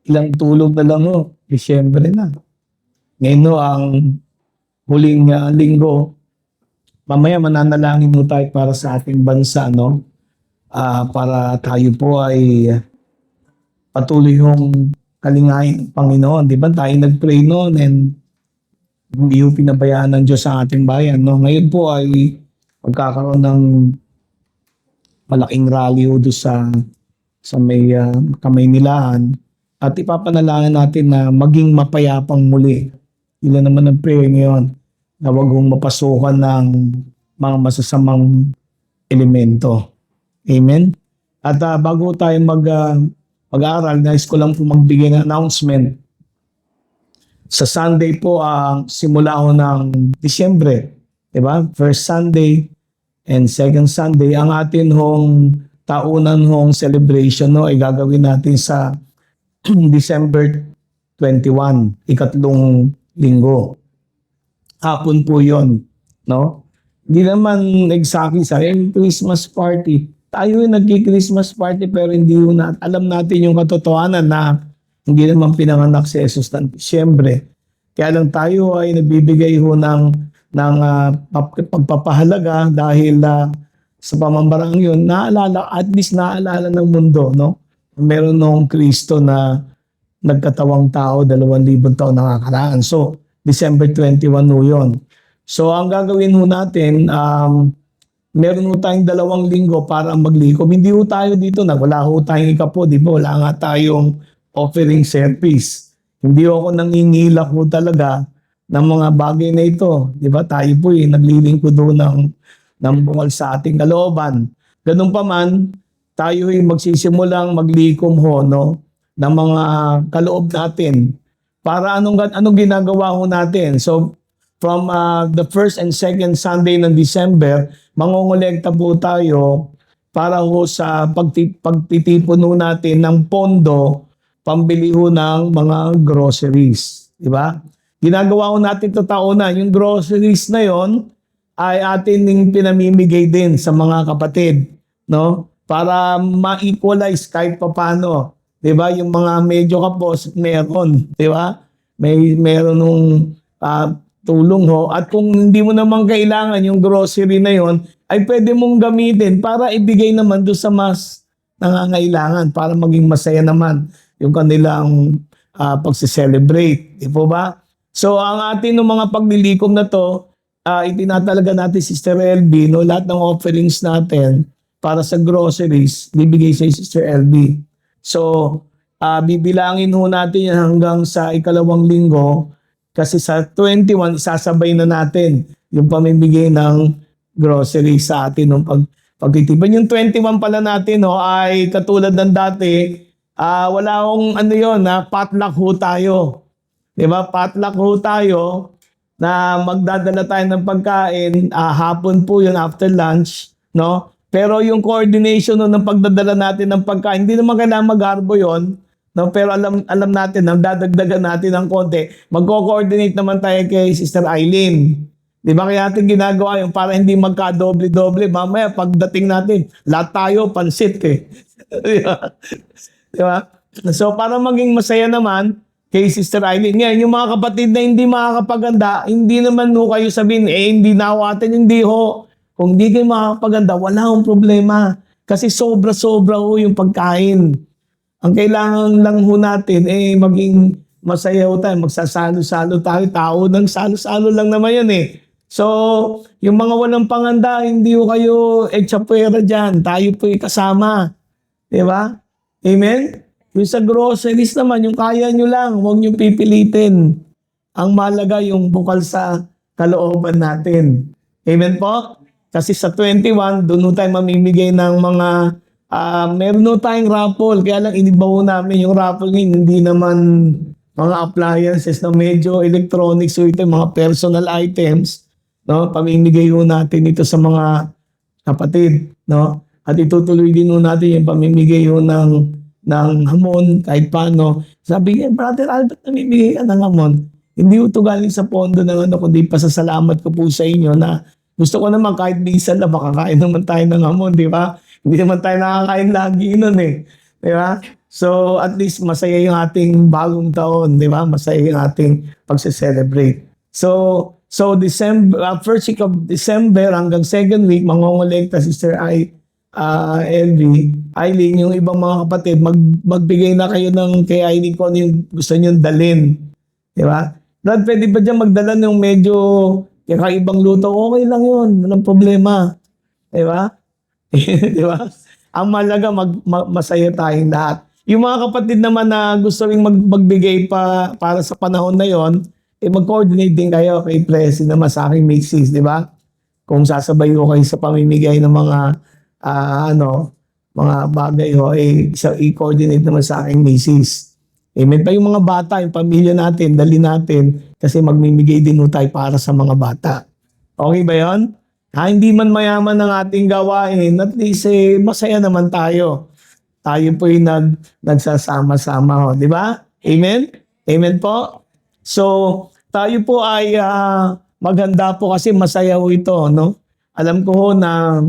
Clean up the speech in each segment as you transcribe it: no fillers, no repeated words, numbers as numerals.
Ilang tulog na lang ho, Disyembre na. Ngayon ho, ang huling linggo, mamaya mananalangin ho tayo para sa ating bansa, no? Para tayo po ay patuloy hong kalingayin ng Panginoon. Di ba tayo nag-pray noon and hindi ho pinabayaan ng Diyos sa ating bayan, no? Ngayon po ay magkakaroon ng malaking rally ho doon sa may Kamaynilaan at ipapanalangin natin na maging mapayapang muli. Ilan naman ang prayer ngayon na huwag hong mapasukan ng mga masasamang elemento. Amen? At bago tayo mag-aaral, nais ko lang po magbigay ng announcement. Sa Sunday po, simula ho ng Disyembre, diba? First Sunday and second Sunday, ang atin hong taunan hong celebration no, ay gagawin natin sa December 21, ikatlong linggo. Hapon po yon, no? Hindi naman exactly sa Christmas party. Tayo yung nagki-Christmas party pero hindi alam natin yung katotohanan na hindi naman pinanganak si Jesus ng Disyembre. Kaya lang tayo ay nagbibigay ho ng pagpapahalaga dahil sa pamambarang yun, at least naalala ng mundo, no? Meron nung Kristo na nagkatawang tao, 2,000 taon nakakaraan. So, December 21 ho yun. So, ang gagawin ho natin, meron ho tayong 2 linggo para maglikom. Hindi ho tayo dito, wala ho tayong ikapo, di ba? Wala nga tayong offering service. Hindi ho ako nangingilak ho talaga ng mga bagay na ito. Di ba? Tayo po naglilingkod ho ng bungal sa ating kalooban. Ganun pa man, tayo magsisimulang maglikom ho, no? Ng mga kaloob natin. Para anong ginagawa ho natin? So, from the first and second Sunday ng December, mangongolekta po tayo para ho sa pagtitipon ho natin ng pondo, pambili ho ng mga groceries. Di ba? Ginagawa ho natin ito taonan. Yung groceries na yon ay atin yung pinamimigay din sa mga kapatid. No? Para ma-equalize kahit papano. Di ba? Yung mga medyo kapos, meron. Di ba? Meron nung tulong ho. At kung hindi mo naman kailangan yung grocery na yon, ay pwede mong gamitin para ibigay naman doon sa mas nangangailangan para maging masaya naman yung kanilang pagse-celebrate. Di po ba? So ang atin ng mga paglilikom na to, itinatalaga natin Sister LB, no, lahat ng offerings natin para sa groceries, bibigay sa Sister LB. So, bibilangin ho natin yan hanggang sa ikalawang linggo kasi sa 21, isasabay na natin yung pamimigay ng grocery sa atin ng pagtitipan. Yung 21 pala natin no, ay katulad ng dati, wala akong potluck ho tayo. Diba? Potluck ho tayo na magdadala tayo ng pagkain, hapon po yun after lunch, no? Pero yung coordination ng pagdadala natin ng pagkain, hindi naman kailangan mag-arbo yun. No? Pero alam natin, dadagdagan natin ng konti. Magko-coordinate naman tayo kay Sister Eileen. Di ba kaya natin ginagawa yung para hindi magka-doble-doble. Mamaya pagdating natin, lahat tayo, pansit eh. Di ba? So para maging masaya naman kay Sister Eileen, yan, yung mga kapatid na hindi makakapaganda, hindi naman ho kayo sabihin, hindi na ho atin, hindi ho. Kung di kayo makakapaganda, wala akong problema. Kasi sobra-sobra ho yung pagkain. Ang kailangan lang ho natin, maging masaya ho tayo, magsasalo-salo tayo, tao ng salo-salo lang naman yun eh. So, yung mga walang panganda, hindi ho kayo etsapuera dyan. Tayo po kasama. Diba? Amen? Yung sa groceries naman, yung kaya nyo lang, huwag nyo pipilitin. Ang mahalaga yung bukal sa kalooban natin. Amen po? Kasi sa 21, doon tayo mamimigay ng mga, meron tayong raffle. Kaya lang inibaw namin yung raffle ngayon, hindi naman mga appliances na medyo electronics. So ito mga personal items. No? Pamimigay ho natin ito sa mga kapatid. No? At itutuloy din ho natin yung pamimigay ho ng hamon kahit paano. Sabi niya, Brother Albert, namimigay ka ng hamon. Hindi ito galing sa pondo ng kundi pasasalamat ko po sa inyo na gusto ko naman kahit minsan na makakain naman tayo ng hamon, di ba? Hindi naman tayo nakakain lagi nun eh. Di ba? So at least masaya yung ating bagong taon, di ba? Masaya yung ating pagse-celebrate. So December, first week of December hanggang second week, mangongolekta Sister LV, Eileen, yung ibang mga kapatid, magbigay na kayo ng kay Eileen kung ano yung gusto niyo dalhin. Di ba? Brad, pwede ba dyan magdala ng medyo kakaibang luto? Okay lang yun. Walang problema. Di ba? Di ba? Ang malaga, masaya tayong lahat. Yung mga kapatid naman na gusto ring magbigay para sa panahon na yon, mag-coordinate din kayo kay Presi naman sa aking Macy's, di ba? Kung sasabay ko kayo sa pamimigay ng mga mga bagay i-coordinate naman sa aking Macy's. Amen. Pa yung mga bata, yung pamilya natin, dali natin kasi magmimigay din tayo para sa mga bata. Okay ba yon? Hindi man mayaman ang ating gawain, at least masaya naman tayo. Tayo po yung nagsasama-sama, di ba? Amen? Amen po? So, tayo po ay maghanda po kasi masaya po ito, no? Alam ko ho na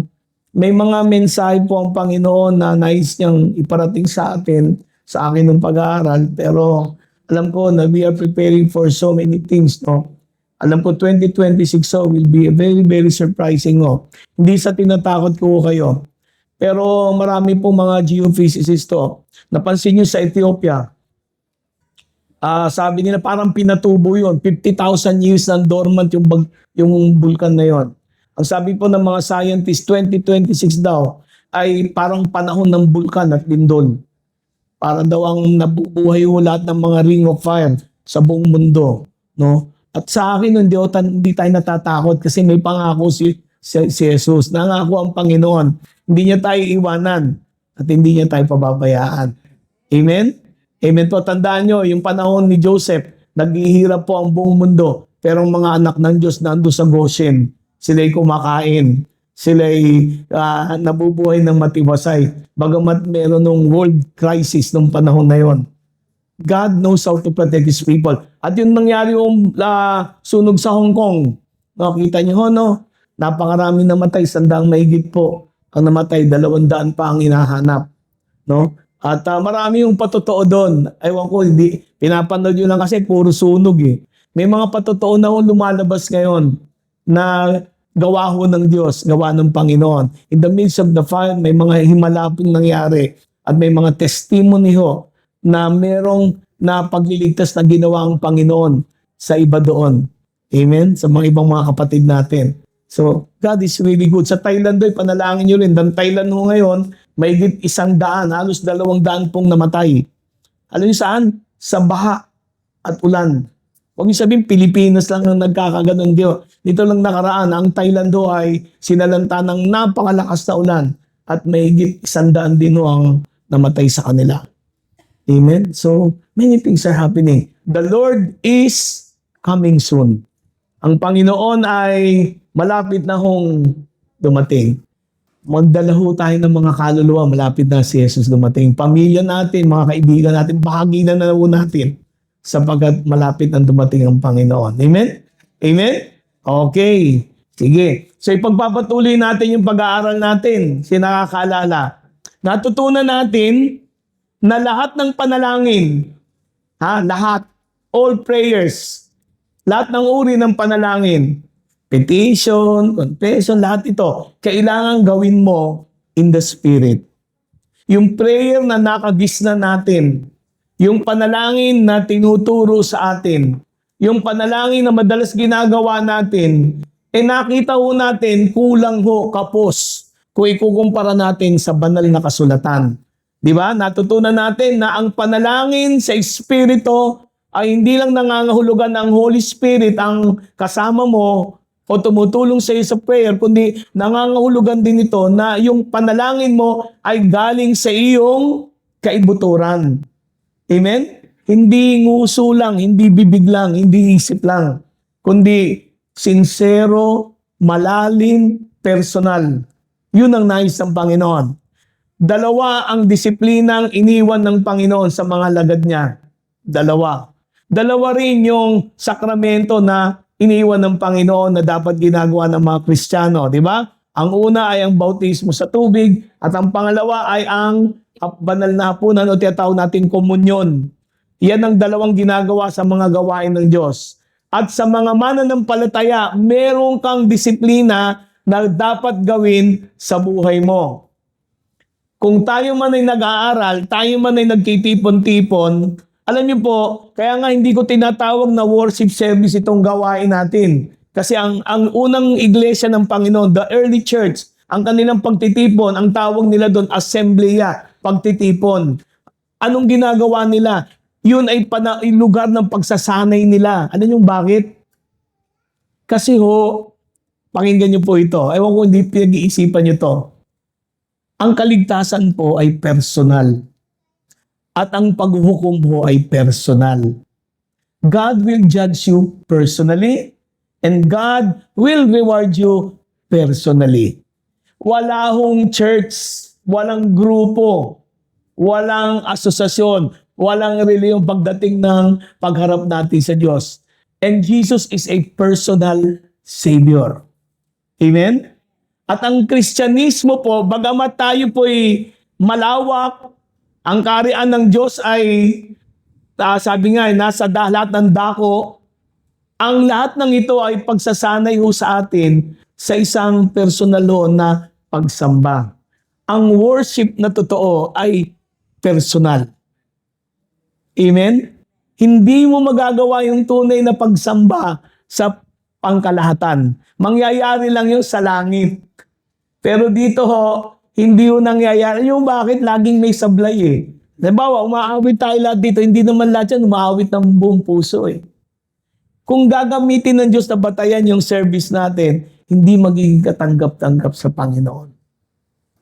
may mga mensahe po ang Panginoon na nais niyang iparating sa atin, sa akin ng pag-aaral, pero alam ko na we are preparing for so many things, no? Alam ko 2026 will be very, very surprising, no? Hindi sa tinatakot ko kayo. Pero marami pong mga geophysicists to. Napansin nyo sa Ethiopia, sabi nila parang pinatubo yun. 50,000 years na dormant yung bulkan na yon. Ang sabi po ng mga scientists, 2026 daw ay parang panahon ng bulkan at lindol. Para daw ang nabubuhay yung lahat ng mga ring of fire sa buong mundo. No? At sa akin, hindi tayo natatakot kasi may pangako si Jesus. Nangako ang Panginoon. Hindi niya tayo iwanan at hindi niya tayo pababayaan. Amen? Amen po. Tandaan nyo, yung panahon ni Joseph, naghihirap po ang buong mundo. Pero ang mga anak ng Diyos nando sa Goshen. Sila'y kumakain. Sila'y nabubuhay ng matiwasay. Bagamat meron ng world crisis nung panahon na yon. God knows how to protect His people. At yung nangyari yung sunog sa Hong Kong. Nakita niyo ho, no? Napakarami namatay, 100 mahigit po. Ang namatay, 200 pa ang hinahanap. No? At marami yung patotoo doon. Ewan ko, hindi, pinapanood yun lang kasi puro sunog eh. May mga patotoo na lumalabas ngayon na gawa ho ng Diyos, gawa ng Panginoon. In the midst of the fire, may mga himalapong nangyari at may mga testimony ho na merong na pagliligtas na ginawa ang Panginoon sa iba doon. Amen? Sa mga ibang mga kapatid natin. So, God is really good. Sa Thailand doon, panalangin nyo rin. Dan Thailand ho ngayon, may 100, halos 200 pong namatay. Alam niyo saan? Sa baha at ulan. Huwag niyo sabihin, Pilipinas lang ang nagkakaganon. Dito lang nakaraan, ang Thailand do ay sinalanta ng napakalakas na ulan. At may 100 din ho ang namatay sa kanila. Amen? So, many things are happening. The Lord is coming soon. Ang Panginoon ay malapit na hong dumating. Magdala ho tayo ng mga kaluluwa, malapit na si Jesus dumating. Pamilya natin, mga kaibigan natin, bahaginan na ho natin sapagkat malapit na dumating ang Panginoon. Amen? Amen? Okay. Sige. So ipagpapatuloy natin yung pag-aaral natin. Sinakakaalala. Natutunan natin na lahat ng panalangin, lahat, all prayers, lahat ng uri ng panalangin, petition, confession, lahat ito, kailangan gawin mo in the Spirit. Yung prayer na nakagisna natin, yung panalangin na tinuturo sa atin, yung panalangin na madalas ginagawa natin, nakita ho natin, kulang ho, kapos, kung ikukumpara natin sa banal na kasulatan. Di ba? Natutunan natin na ang panalangin sa Espiritu ay hindi lang nangangahulugan ng Holy Spirit ang kasama mo o tumutulong sa iyo sa prayer, kundi nangangahulugan din ito na yung panalangin mo ay galing sa iyong kaibuturan. Amen? Hindi nguso lang, hindi bibig lang, hindi isip lang, kundi sincero, malalim, personal. Yun ang nais ng Panginoon. Dalawa ang disiplinang iniwan ng Panginoon sa mga lagad niya. Dalawa rin yung sakramento na iniwan ng Panginoon na dapat ginagawa ng mga Kristiyano, di ba? Ang una ay ang bautismo sa tubig at ang pangalawa ay ang banal na hapunan o tinatawag natin komunyon. Yan ang dalawang ginagawa sa mga gawain ng Diyos. At sa mga mananampalataya, meron kang disiplina na dapat gawin sa buhay mo. Kung tayo man ay nag-aaral, tayo man ay nagtitipon-tipon, alam niyo po, kaya nga hindi ko tinatawag na worship service itong gawain natin. Kasi ang unang iglesia ng Panginoon, the early church, ang kanilang pagtitipon, ang tawag nila doon, assembleya, pagtitipon. Anong ginagawa nila? Yun ay lugar ng pagsasanay nila. Ano yung bakit? Kasi pakinggan niyo po ito. Ewan ko hindi pinag-iisipan niyo to. Ang kaligtasan po ay personal. At ang paghuhukom po ay personal. God will judge you personally and God will reward you personally. Wala hong church, walang grupo, walang asosasyon, walang reliyong pagdating ng pagharap natin sa Diyos. And Jesus is a personal Savior. Amen? At ang Kristyanismo po, bagamat tayo po ay malawak, ang kaharian ng Diyos ay, sabi nga, nasa lahat ng dako, ang lahat ng ito ay pagsasanay sa atin sa isang personal na pagsamba. Ang worship na totoo ay personal. Amen? Hindi mo magagawa yung tunay na pagsamba sa pangkalahatan. Mangyayari lang yun sa langit. Pero dito hindi yun nangyayari. Yung bakit laging may sablay eh. Halimbawa, umaawit tayo lahat dito, hindi naman lahat yan umaawit ng buong puso eh. Kung gagamitin ng Diyos na batayan yung service natin, hindi magiging katanggap-tanggap sa Panginoon.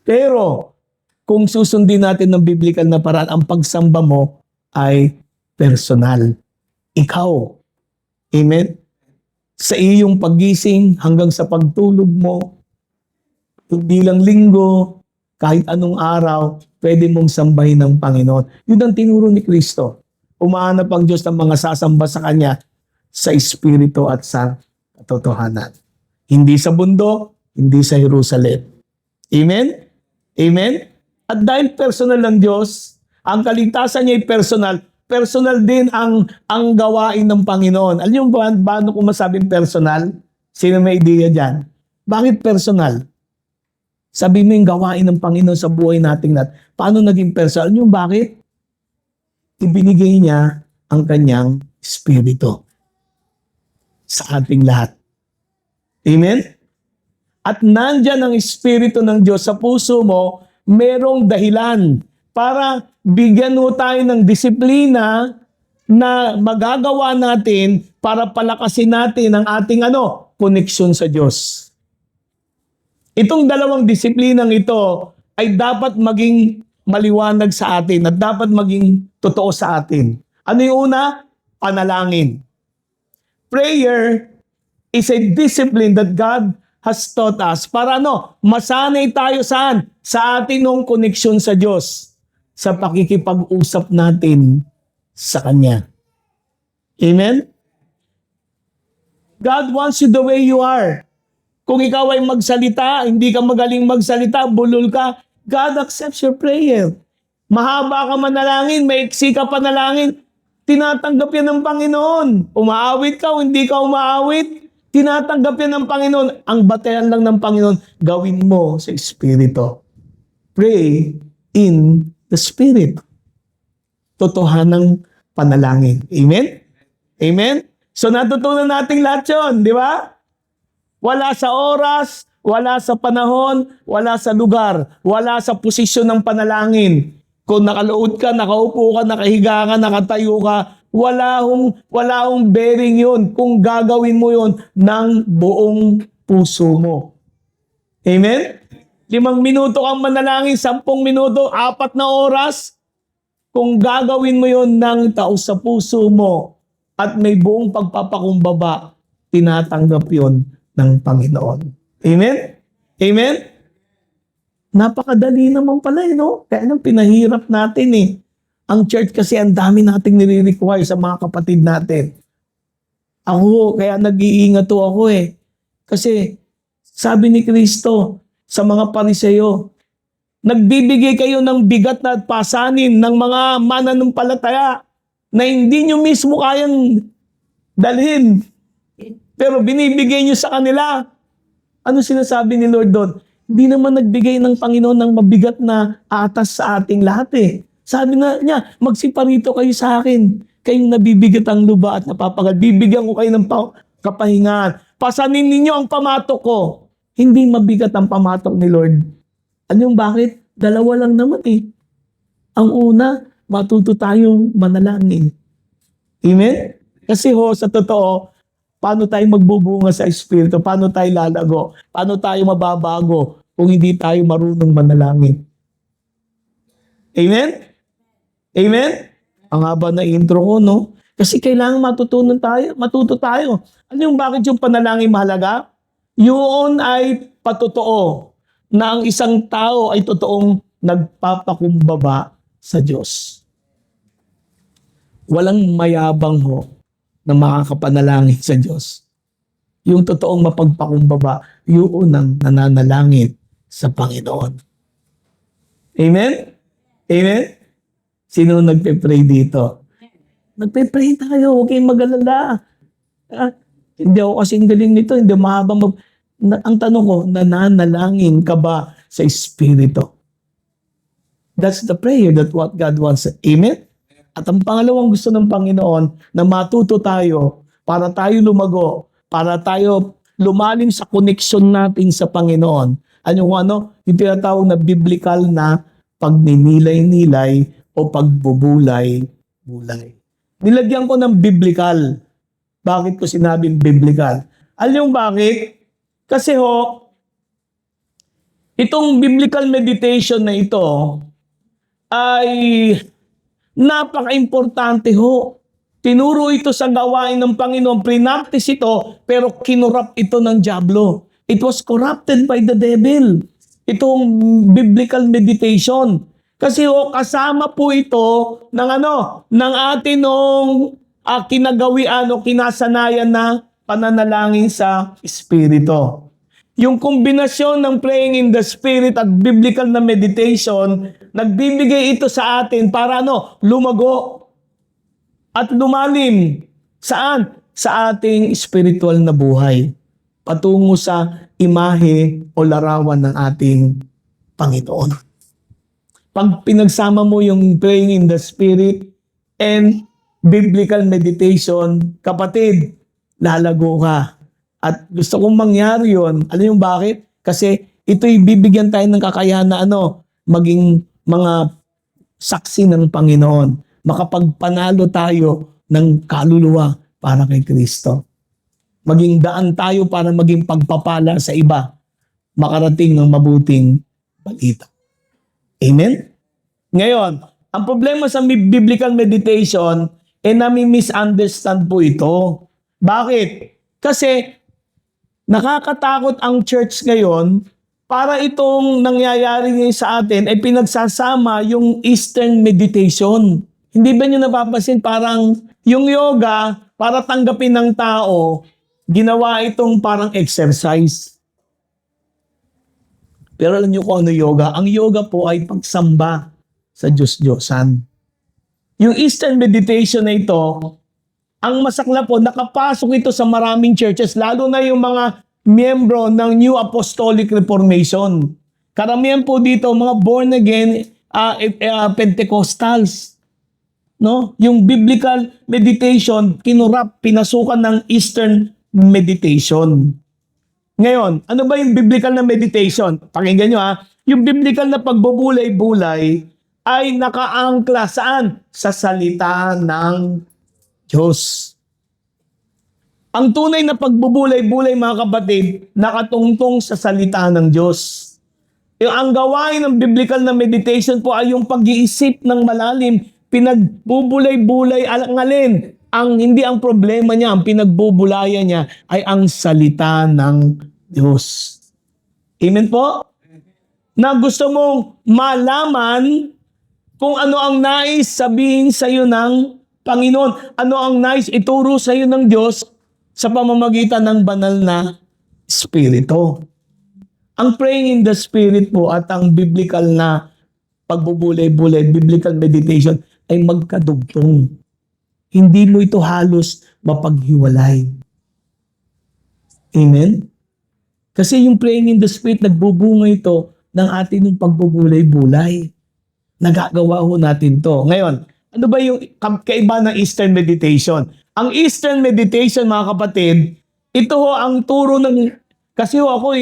Pero, kung susundin natin ng biblical na paraan, ang pagsamba mo ay personal. Ikaw. Amen? Sa iyong pagising hanggang sa pagtulog mo, hindi lang linggo, kahit anong araw, pwede mong sambahin ng Panginoon. Yun ang tinuro ni Kristo. Umahanap ang Diyos ng mga sasamba sa Kanya sa Espiritu at sa katotohanan. Hindi sa bundok, hindi sa Jerusalem. Amen? Amen? At dahil personal ng Diyos, ang kaligtasan niya ay personal, personal din ang gawain ng Panginoon. Alam niyo ba, paano kung masabing personal? Sino may idea dyan? Bakit personal? Sabi mo yung gawain ng Panginoon sa buhay nating lahat. Paano naging personal? Alam niyo bakit? Ibinigay niya ang kanyang Espiritu sa ating lahat. Amen? At nandyan ang Espiritu ng Diyos sa puso mo, merong dahilan para bigyan mo tayo ng disiplina na magagawa natin para palakasin natin ang ating koneksyon sa Diyos. Itong dalawang disiplinang ito ay dapat maging maliwanag sa atin at dapat maging totoo sa atin. Ano yung una? Panalangin. Prayer is a discipline that God has taught us para masanay tayo saan? Sa ating koneksyon sa Diyos. Sa pakikipag-usap natin sa Kanya. Amen? God wants you the way you are. Kung ikaw ay magsalita, hindi ka magaling magsalita, bulol ka, God accepts your prayer. Mahaba ka manalangin, maiksi ka panalangin, tinatanggap yan ng Panginoon. Umaawit ka o hindi ka umaawit, tinatanggap yan ng Panginoon. Ang batayan lang ng Panginoon, gawin mo sa Espiritu. Pray in the Spirit. Totohanang panalangin. Amen? Amen? So natutunan natin lahat yun, di ba? Wala sa oras, wala sa panahon, wala sa lugar, wala sa posisyon ng panalangin. Kung nakalood ka, nakaupo ka, nakahiga ka, nakatayo ka, wala hong bearing yun kung gagawin mo yun ng buong puso mo. Amen? 5 minuto kang manalangin, 10 minuto, 4 na oras. Kung gagawin mo yun ng taos sa puso mo at may buong pagpapakumbaba, tinatanggap yun ng Panginoon. Amen? Amen? Napakadali naman pala, Kaya nang pinahirap natin, Ang church kasi ang dami nating nire-require sa mga kapatid natin. Ako, kaya nag-iingat ako Kasi, sabi ni Kristo, sa mga Pariseo. Nagbibigay kayo ng bigat na pasanin ng mga mananampalataya na hindi nyo mismo kayang dalhin. Pero binibigay nyo sa kanila. Ano sinasabi ni Lord doon? Hindi naman nagbigay ng Panginoon ng mabigat na atas sa ating lahat eh. Sabi na niya, magsiparito kayo sa akin. Kayong nabibigat ang luba at napapagal. Bibigyan ko kayo ng kapahingahan. Pasanin ninyo ang pamatok ko. Hindi mabigat ang pamatok ni Lord. Ano yung bakit? Dalawa lang naman eh. Ang una, matuto tayong manalangin. Amen? Kasi sa totoo, paano tayo magbubunga sa Espiritu? Paano tayo lalago? Paano tayo mababago kung hindi tayo marunong manalangin? Amen? Amen? Ang haba na intro ko, no? Kasi kailangan matuto tayo. Ano yung bakit yung panalangin mahalaga? Yun ay patotoo na ang isang tao ay totoong nagpapakumbaba sa Diyos. Walang mayabang na makakapanalangin sa Diyos. Yung totoong mapagpakumbaba, yun ang nananalangin sa Panginoon. Amen? Amen? Sino nagpe-pray dito? Nagpe-pray tayo, huwag kayong mag-alala. Hindi ako kasing galing nito, hindi mahabang ang tanong ko, nananalangin ka ba sa Espiritu? That's the prayer that what God wants. Amen? At ang pangalawang gusto ng Panginoon na matuto tayo para tayo lumago, para tayo lumalim sa connection natin sa Panginoon. Ano? Yung tinatawag na biblical na pagninilay-nilay o pagbubulay-bulay. Nilagyan ko ng biblical. Bakit ko sinabing biblical? Alam yung bakit? Kasi itong biblical meditation na ito ay napaka-importante Tinuro ito sa gawain ng Panginoon, prinactice ito, pero kinurap ito ng dyablo. It was corrupted by the devil. Itong biblical meditation. Kasi kasama po ito ng atin kinagawian o kinasanayan na pananalangin sa Espiritu. Yung kombinasyon ng praying in the Spirit at biblical na meditation, nagbibigay ito sa atin para lumago at lumalim. Saan? Sa ating spiritual na buhay. Patungo sa imahe o larawan ng ating Panginoon. Pag pinagsama mo yung praying in the Spirit and biblical meditation, kapatid, lalago ka. At gusto kong mangyari yun. Alam yung bakit? Kasi ito'y bibigyan tayo ng kakayahan na maging mga saksi ng Panginoon. Makapagpanalo tayo ng kaluluwa para kay Kristo. Maging daan tayo para maging pagpapala sa iba. Makarating ng mabuting balita. Amen? Ngayon, ang problema sa biblical meditation, nami-misunderstand po ito. Bakit? Kasi nakakatakot ang church ngayon para itong nangyayari ngayon sa atin ay pinagsasama yung Eastern meditation. Hindi ba nyo napapansin parang yung yoga para tanggapin ng tao, ginawa itong parang exercise. Pero alam nyo kung ano yoga? Ang yoga po ay pagsamba sa Diyos-Diyosan. Yung Eastern meditation na ito, ang masakla po, nakapasok ito sa maraming churches, lalo na yung mga miyembro ng New Apostolic Reformation. Karamihan po dito, mga born again Pentecostals. No? Yung biblical meditation, kinurap, pinasukan ng Eastern meditation. Ngayon, ano ba yung biblical na meditation? Pakinggan nyo yung biblical na pagbubulay-bulay ay nakaangkla saan? Sa salita ng Diyos. Ang tunay na pagbubulay-bulay, mga kapatid, nakatungtong sa salita ng Diyos. Ang gawain ng biblical na meditation po ay yung pag-iisip ng malalim, pinagbubulay-bulay alin. Hindi ang problema niya, ang pinagbubulayan niya ay ang salita ng Diyos. Amen po? Na gusto mong malaman kung ano ang nais sabihin sa iyo ng Panginoon, ano ang nais ituro sa iyo ng Diyos sa pamamagitan ng banal na Espiritu. Ang praying in the Spirit po at ang biblical na pagbubulay-bulay, biblical meditation ay magkadugtong. Hindi mo ito halos mapaghiwalay. Amen? Kasi yung praying in the Spirit, nagbubunga ito ng ating pagbubulay-bulay. Nagagawa ho natin to. Ngayon, ano ba yung kaiba ng Eastern Meditation? Ang Eastern Meditation, mga kapatid, ito ho ang turo ng... Kasi ho ako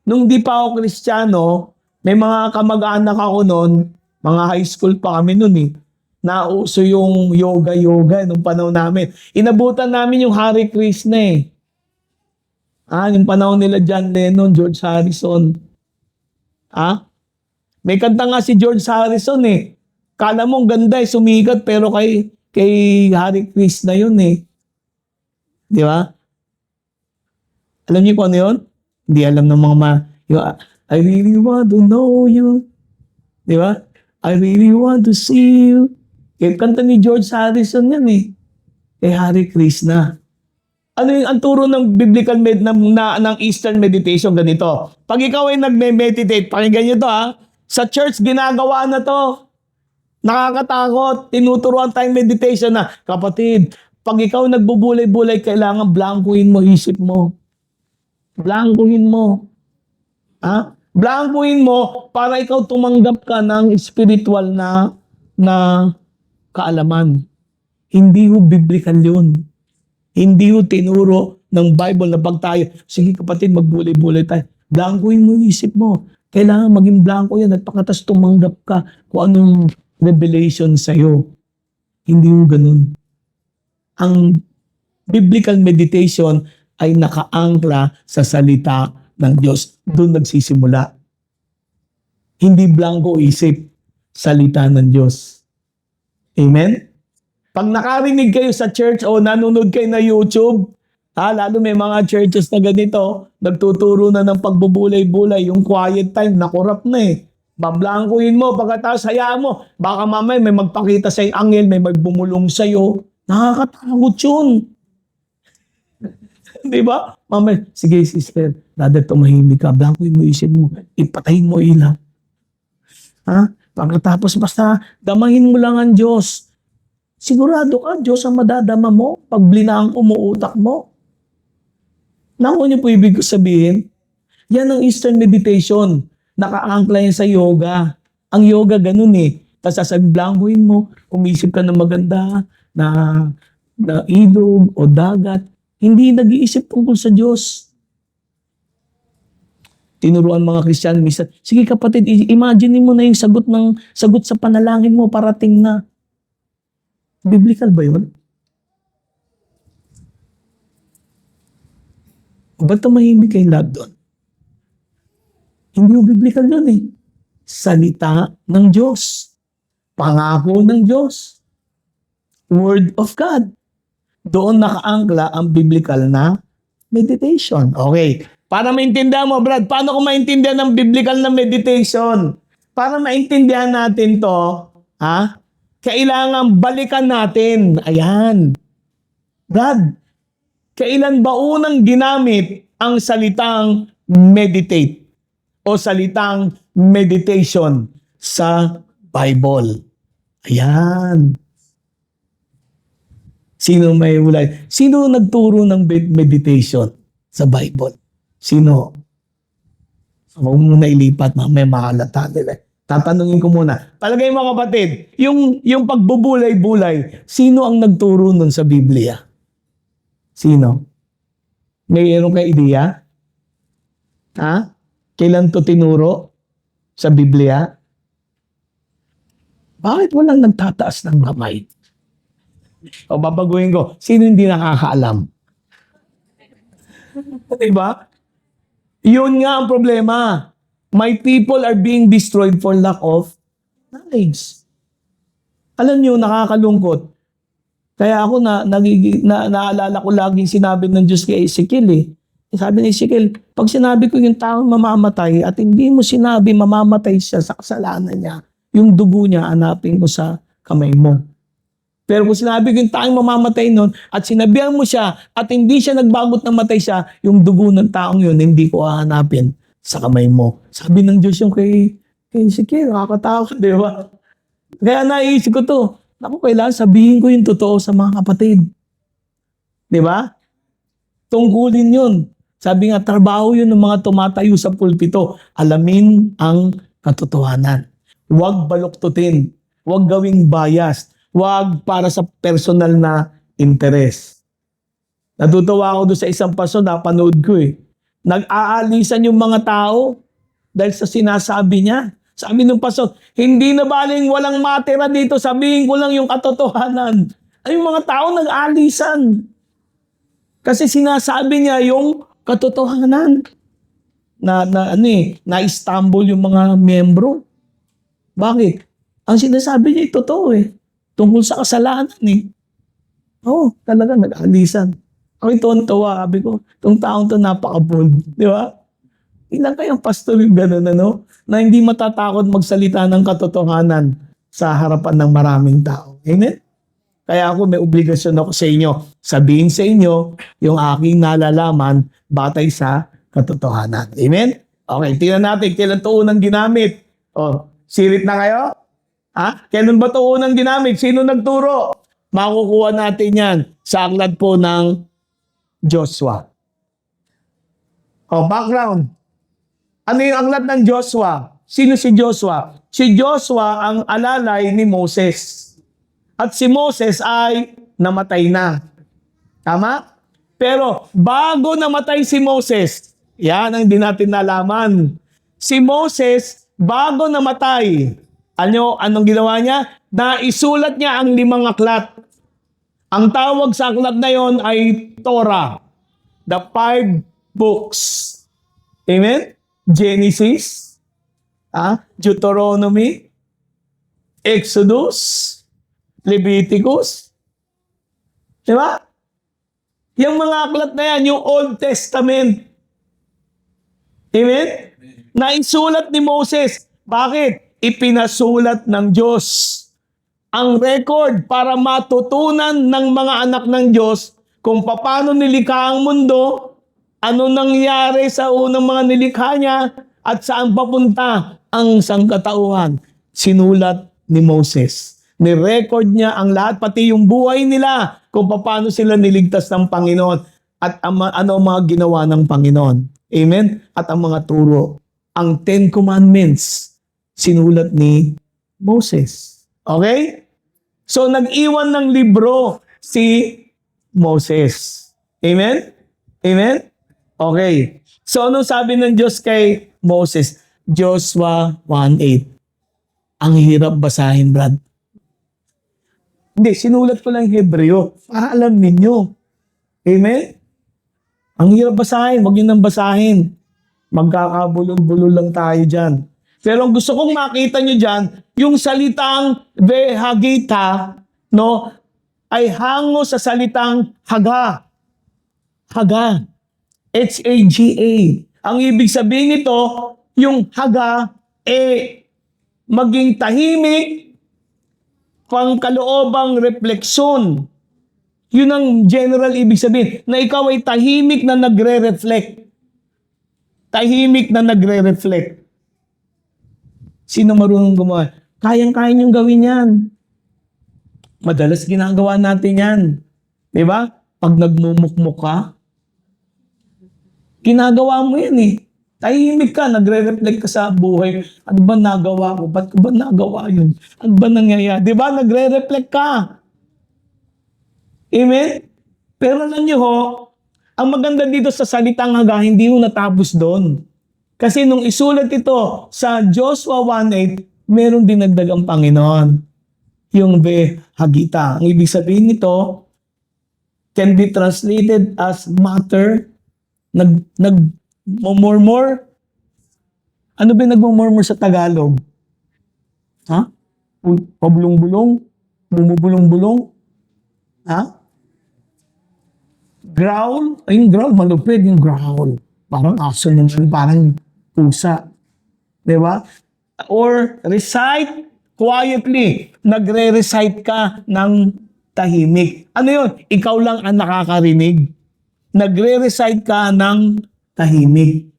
nung di pa ako Kristiyano, may mga kamag-anak ako noon, mga high school pa kami noon Nauso yung yoga nung panahon namin. Inabutan namin yung Hare Krishna yung panahon nila John Lennon, George Harrison. May kanta nga si George Harrison Kala mo ang ganda sumikat pero kay Hare Krishna yun Di ba? Alam niyo kung ano yun? Hindi alam ng mga I really want to know you. Di ba? I really want to see you. Kaya kanta ni George Harrison yan Kay Hare Krishna. Ano yung ang turo ng biblical ng Eastern meditation ganito? Pag ikaw ay nagme-meditate, pakinggan nyo to sa church ginagawa na to. Nakakatakot. Tinuturuan tayong meditation na, kapatid, pag ikaw nagbubulay-bulay, kailangan blankuhin mo isip mo. Blankuhin mo. Blankuhin mo para ikaw tumanggap ka ng spiritual na kaalaman. Hindi ho biblical yun. Hindi ho tinuro ng Bible na pag tayo, sige kapatid, magbulay-bulay tayo. Blankuhin mo isip mo. Kailangan maging blanko yan at pagkatas tumanggap ka kung anong revelation sa'yo. Hindi ho ganun. Ang biblical meditation ay nakaangkla sa salita ng Diyos. Doon nagsisimula. Hindi blanko isip, salita ng Diyos. Amen? Pag nakarinig kayo sa church o nanonood kayo na YouTube, lalo may mga churches na ganito, nagtuturo na ng pagbubulay-bulay, yung quiet time, nakurap na Bablangkuhin mo, pagkatapos hayaan mo, baka mamaya may magpakita sa'yo angel, may magbumulong sa'yo. Nakakatakot yun. Di ba? Mamaya, sige sister, brother, tumahimik ka, blankuhin mo isip mo, ipatayin mo ilaw. Pagkatapos basta, damahin mo lang ang Diyos. Sigurado ka, Diyos ang madadama mo pag blinaang umuutak mo. Nakuha niyo po ibig sabihin? Yan ang Eastern meditation. Nakaangkla yan sa yoga. Ang yoga ganun Tapos sasabihin, blankuhin mo, umisip ka ng maganda, na ilog o dagat. Hindi nag-iisip tungkol sa Diyos. Tinuruan mga Kristiyano minsan, sige kapatid, imagine mo na yung sagot sa panalangin mo, parating na. Biblical ba yun? Ba't tumahimik kay lahat doon? Hindi mo biblical yun Salita ng Diyos. Pangako ng Diyos. Word of God. Doon nakaangkla ang biblical na meditation. Okay. Para maintindihan mo, Brad, paano ko maintindihan ang biblical na meditation? Para maintindihan natin to, kailangan balikan natin. Ayan. Brad, kailan ba unang ginamit ang salitang meditate o salitang meditation sa Bible? Ayan. Sino may ulay? Sino nagturo ng meditation sa Bible? Sino? Huwag mo na ilipat, may makalata nila. Tatanungin ko muna. Palagay mo kapatid, yung pagbubulay-bulay, sino ang nagturo nun sa Biblia? Sino? Mayroon kayo ideya? Kailan to tinuro sa Biblia? Bakit walang nagtataas ng kamay? O babaguhin ko, sino hindi nakakaalam? Diba? Yun nga ang problema. My people are being destroyed for lack of knowledge. Alam niyo, nakakalungkot. Kaya ako naalala ko laging sinabi ng Diyos kay Ezekiel Sabi ni Ezekiel, pag sinabi ko yung taong mamamatay at hindi mo sinabi mamamatay siya sa kasalanan niya, yung dugo niya hanapin mo sa kamay mo. Pero kung sinabi ko yung taong mamamatay nun at sinabihan mo siya at hindi siya nagbagot na matay siya, yung dugo ng taong yun hindi ko hahanapin. sa kamay mo. Sabi ng Diyos yung kay Ezekiel, nakakatakot, di ba? Kaya naisip ko to, naku, kailangan sabihin ko yung totoo sa mga kapatid. Di ba? Tungkulin yun. Sabi nga, trabaho yun ng mga tumatayo sa pulpito. Alamin ang katotohanan. Huwag baluktutin. Huwag gawing bias. Huwag para sa personal na interes. Natutuwa ako doon sa isang paso, napanood ko eh. Nag-aalisan yung mga tao dahil sa sinasabi niya. Sabi ng paso, hindi na baling walang matira dito, sabihin ko lang yung katotohanan. Ay, yung mga tao nag-aalisan. Kasi sinasabi niya yung katotohanan. Na-stumble yung mga membro. Bakit? Ang sinasabi niya totoo eh. Tungkol sa kasalanan eh. Oo, talaga nag-aalisan. Ako tuwan-tuwa, sabi ko, itong taong to napaka-bold. Di ba? Ilan kayang pastor yung gano'n, ano? Na hindi matatakot magsalita ng katotohanan sa harapan ng maraming tao. Amen? Kaya ako may obligasyon ako sa inyo. Sabihin sa inyo yung aking nalalaman batay sa katotohanan. Amen? Okay, tingnan natin kailan ito unang ginamit. O, sirit na kayo? Ha? Kailan ba ito unang ginamit? Sino nagturo? Makukuha natin yan sa aklat po ng Joshua. O, background. Ano yung aklat ng Joshua? Sino si Joshua? Si Joshua ang alalay ni Moses. At si Moses ay namatay na. Tama? Pero bago namatay si Moses, yan ang hindi natin nalaman. Si Moses, bago namatay, anong ginawa niya? Naisulat niya ang 5 aklat. Ang tawag sa aklat na yon ay Torah. The 5 books. Amen? Genesis, Deuteronomy, Exodus, Leviticus. Diba? Yung mga aklat na yan, yung Old Testament. Amen? Naisulat ni Moses. Bakit? Ipinasulat ng Diyos. Ang record para matutunan ng mga anak ng Diyos kung paano nilikha ang mundo, ano nangyari sa unang mga nilikha niya, at saan papunta ang sangkatauhan. Sinulat ni Moses. Ni-record niya ang lahat, pati yung buhay nila, kung paano sila niligtas ng Panginoon at ano ang mga ginawa ng Panginoon. Amen? At ang mga turo. Ang 10 Commandments, sinulat ni Moses. Okay? So, nag-iwan ng libro si Moses. Amen? Amen? Okay. So, anong sabi ng Diyos kay Moses? Joshua 1:8. Ang hirap basahin, Brad. Hindi, sinulat ko lang Hebreo para alam ninyo. Amen? Ang hirap basahin, wag nyo nang basahin. Magkakabulol-bulol lang tayo dyan. Pero ang gusto kong makita nyo dyan, yung salitang Vehagita, no, ay hango sa salitang Haga. Haga. H-A-G-A. Ang ibig sabihin nito, yung Haga, maging tahimik, pangkaloobang refleksyon. Yun ang general ibig sabihin, na ikaw ay tahimik na nagre-reflect. Tahimik na nagre-reflect. Sino marunong gumawa? Kayang-kaya niyong gawin yan. Madalas ginagawa natin yan. Diba? Pag nagmumukmuk ka, ginagawa mo yan eh. Tahimik ka, nagre-reflect ka sa buhay. Ano ba nagawa ko? Ba't ko ba nagawa yun? Ano ba nangyayari? Diba? Nagre-reflect ka. Amen? Pero alam niyo ho, ang maganda dito sa salitang Haga, hindi mo natapos doon. Kasi nung isulat ito sa Joshua 1:8, merong dinagdag ang Panginoon. Yung Vehagita. Ang ibig sabihin nito, can be translated as matter, nagmumurmur. Ano ba nagmumurmur sa Tagalog? Ha? Pabulong-bulong? Bumubulong-bulong? Ha? Growl? Ay, yung growl, malupit yung growl. Parang aso naman, parang pusa. Diba? Or recite quietly. Nagre-recite ka ng tahimik. Ano yun? Ikaw lang ang nakakarinig. Nagre-recite ka ng tahimik.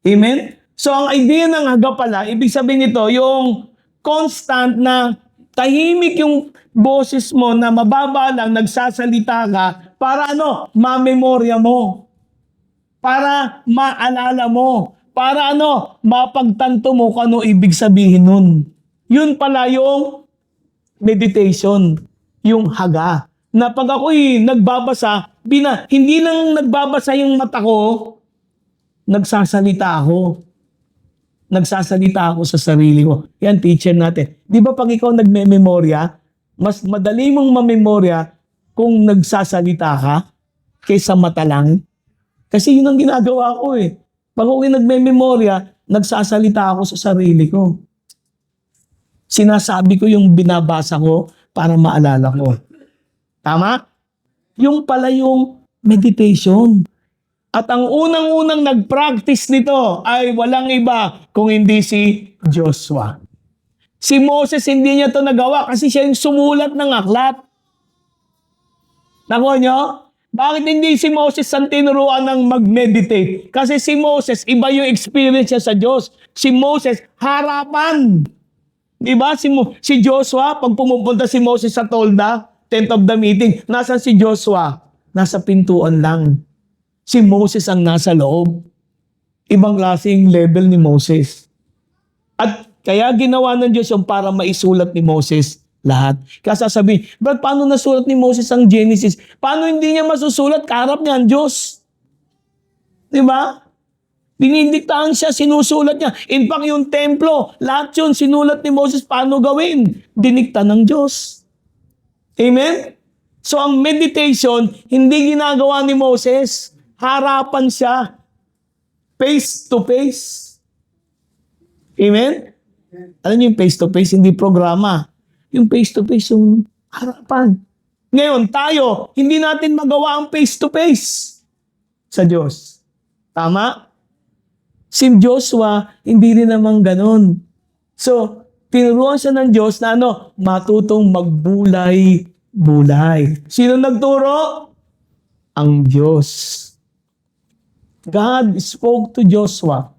Amen? So ang idea ng haga pala, ibig sabihin nito, yung constant na tahimik yung boses mo na mababa lang, nagsasalita ka, para ano? Mamemorya mo. Para maalala mo. Para ano? Mapagtanto mo kung ano ibig sabihin nun. Yun pala yung meditation. Yung haga. Na pag ako'y nagbabasa, hindi lang nagbabasa yung mata ko, nagsasalita ako. Nagsasalita ako sa sarili ko. Yan, teacher natin. Di ba pag ikaw nagme-memorya, mas madali mong mamemorya kung nagsasalita ka kaysa mata lang? Kasi yun ang ginagawa ko eh. Pag ako'y nagme-memorya, nagsasalita ako sa sarili ko. Sinasabi ko yung binabasa ko para maalala ko. Tama? Yung pala yung meditation. At ang unang-unang nag-practice nito ay walang iba kung hindi si Joshua. Si Moses hindi niya to nagawa kasi siya yung sumulat ng aklat. Nakuha nyo? Bakit hindi si Moses ang tinuruan ng mag-meditate? Kasi si Moses, iba yung experience niya sa Diyos. Si Moses, harapan. Diba? Si Joshua, pag pumupunta si Moses sa tolda, tent of the meeting, nasan si Joshua? Nasa pintuan lang. Si Moses ang nasa loob. Ibang klaseng level ni Moses. At kaya ginawa ng Diyos yung para maisulat ni Moses lahat. Kaya sasabihin, Brad, paano nasulat ni Moses ang Genesis? Paano hindi niya masusulat? Kaharap niya ang Diyos. Diba? Dinidiktahan siya, sinusulat niya. In fact, yung templo, lahat yun, sinulat ni Moses, paano gawin? Dinikta ng Diyos. Amen? So, ang meditation, hindi ginagawa ni Moses. Harapan siya. Face to face. Amen? Alam niyo yung face to face, hindi programa. Yung face to face, yung harapan. Ngayon, tayo, hindi natin magawa ang face to face sa Diyos. Tama? Si Joshua, hindi rin naman ganun. So, tinuruan siya ng Diyos na matutong magbulay-bulay. Sino nagturo? Ang Diyos. God spoke to Joshua.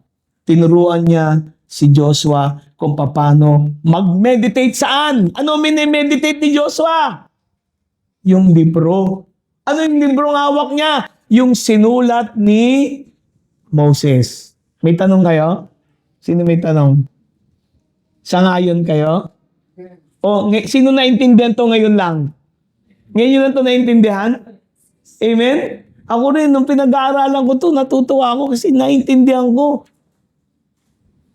Tinuruan niya si Joshua kung paano mag-meditate saan. Ano minimeditate ni Joshua? Yung libro. Ano yung libro ng hawak niya? Yung sinulat ni Moses. May tanong kayo? Sino may tanong? Sangayon kayo? O, sino naintindihan to ngayon lang? Ngayon lang to naintindihan? Amen? Ako rin, nung pinag-aaralan ko to, natutuwa ako kasi naintindihan ko.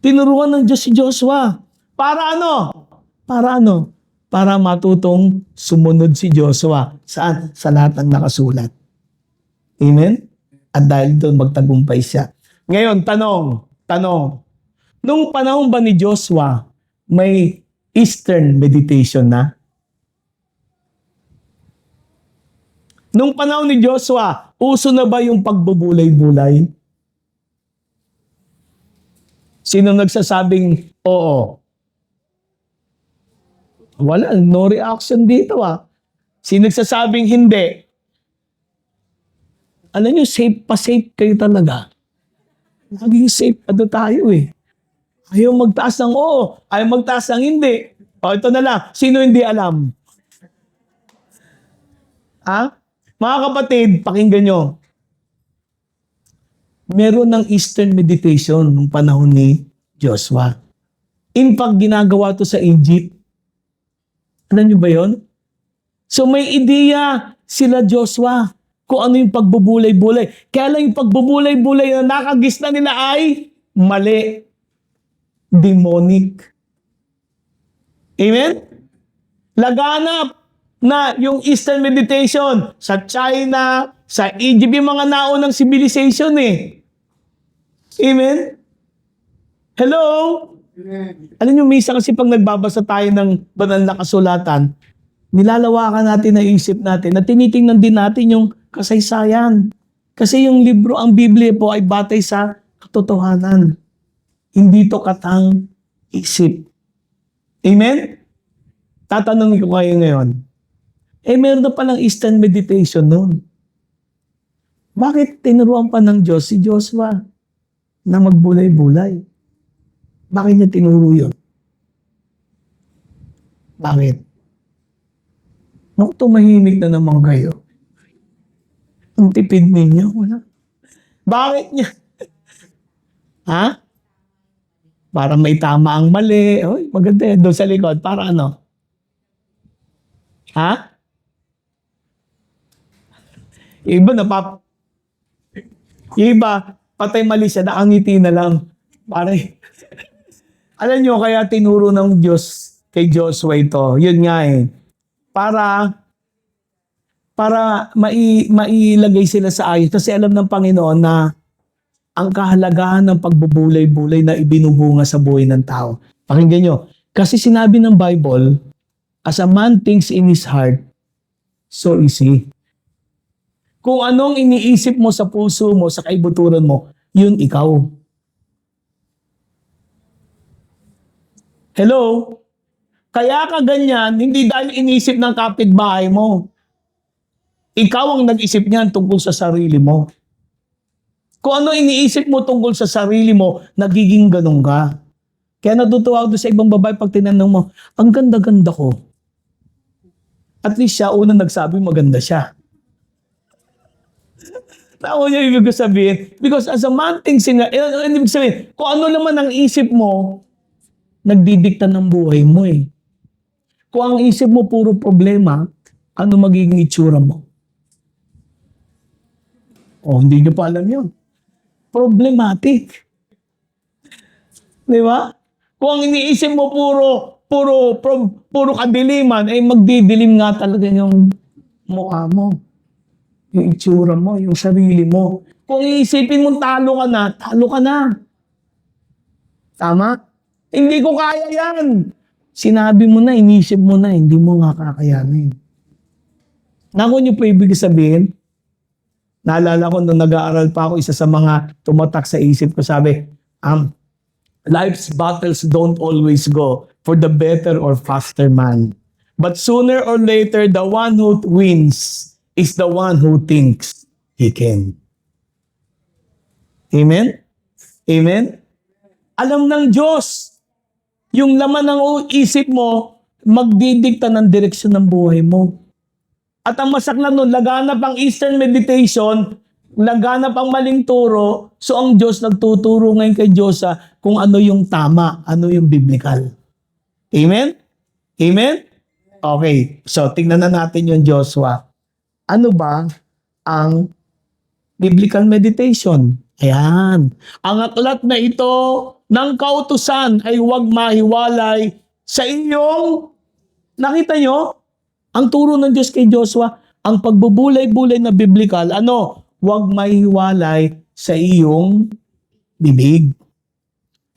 Tinuruan ng Diyos si Joshua. Para ano? Para ano? Para matutong sumunod si Joshua. Saan? Sa lahat ng nakasulat. Amen? At dahil doon magtagumpay siya. Ngayon, tanong. Nung panahon ba ni Joshua, may Eastern meditation na? Nung panahon ni Joshua, uso na ba yung pagbubulay-bulay? Sino nagsasabing oo? Wala, no reaction dito Sino nagsasabing hindi? Alam nyo, safe kayo talaga. Laging safe tayo Ayaw magtaas ng oo, ayaw magtaas ng hindi. O ito na lang, sino hindi alam? Mga kapatid, pakinggan nyo. Meron ng Eastern meditation nung panahon ni Joshua. In fact, ginagawa to sa Egypt. Alam nyo ba yon? So may ideya sila Joshua kung ano yung pagbubulay-bulay. Kaya lang yung pagbubulay-bulay na nakagisna nila ay mali. Demonic. Amen? Laganap na yung Eastern meditation sa China, sa Egypt, yung mga naunang civilization Amen? Hello? Amen. Alam nyo, minsan kasi pag nagbabasa tayo ng banal na kasulatan, nilalawakan natin na isip natin na tinitingnan din natin yung kasaysayan. Kasi yung libro, ang Biblia po ay batay sa katotohanan. Hindi to katang isip. Amen? Tatanungin ko kayo ngayon. Meron na palang Eastern meditation noon. Bakit tinuruan pa ng Diyos si Joshua? na magbulay-bulay. Bakit niya tinuro yun? Bakit? Naku, tumahimik na naman kayo. Ang tipid ninyo. Wala. Bakit niya? Ha? Para may tama ang mali. Oy, maganda yan. Doon sa likod. Para ano? Ha? Yung iba, yung iba, patay mali siya, nakangiti na lang. Pare. Alam nyo, kaya tinuro ng Diyos kay Joshua ito. Yun nga eh. Para mailagay sila sa ayos. Kasi alam ng Panginoon na ang kahalagahan ng pagbubulay-bulay na ibinubunga sa buhay ng tao. Pakinggan nyo. Kasi sinabi ng Bible, as a man thinks in his heart, so is he. Kung anong iniisip mo sa puso mo, sa kaibuturan mo, yun ikaw. Hello? Kaya ka ganyan, hindi dahil inisip ng kapitbahay mo. Ikaw ang nag-isip niyan tungkol sa sarili mo. Kung ano iniisip mo tungkol sa sarili mo, nagiging ganun ka. Kaya natutuwa ako sa ibang babae pag tinanong mo, ang ganda-ganda ko. At least siya, unang nagsabi, maganda siya. Tao niya ibig sabihin. Because as a man thinks in, ibig sabihin, kung ano naman ang isip mo, nagdidikta ng buhay mo eh. Kung ang isip mo puro problema, ano magiging itsura mo? Oh, hindi niyo pa alam yun. Problematic. Di ba? Kung ang iniisip mo puro kadiliman, ay magdidilim nga talaga yung mukha mo. Yung itsura mo, yung sarili mo. Kung iisipin mo talo ka na. Tama? Hindi ko kaya yan. Sinabi mo na, inisip mo na, hindi mo nga kakayanin. Naku niyo po ibig sabihin, naalala ko nung nag-aaral pa ako, isa sa mga tumatak sa isip ko, sabi, life's battles don't always go for the better or faster man. But sooner or later, the one who wins is the one who thinks he can. Amen? Amen? Alam ng Diyos, yung laman ng isip mo, magdidikta ng direksyon ng buhay mo. At ang masaklan nun, laganap ang Eastern meditation, laganap ang maling turo, so ang Diyos nagtuturo ngayon kay Diyos kung ano yung tama, ano yung biblical. Amen? Amen? Okay, so tingnan na natin yung Joshua. Ano ba ang biblical meditation? Ayan. Ang aklat na ito ng kautusan ay huwag mahiwalay sa inyong, nakita nyo? Ang turo ng Diyos kay Joshua, ang pagbubulay-bulay na biblical, huwag mahiwalay sa iyong bibig.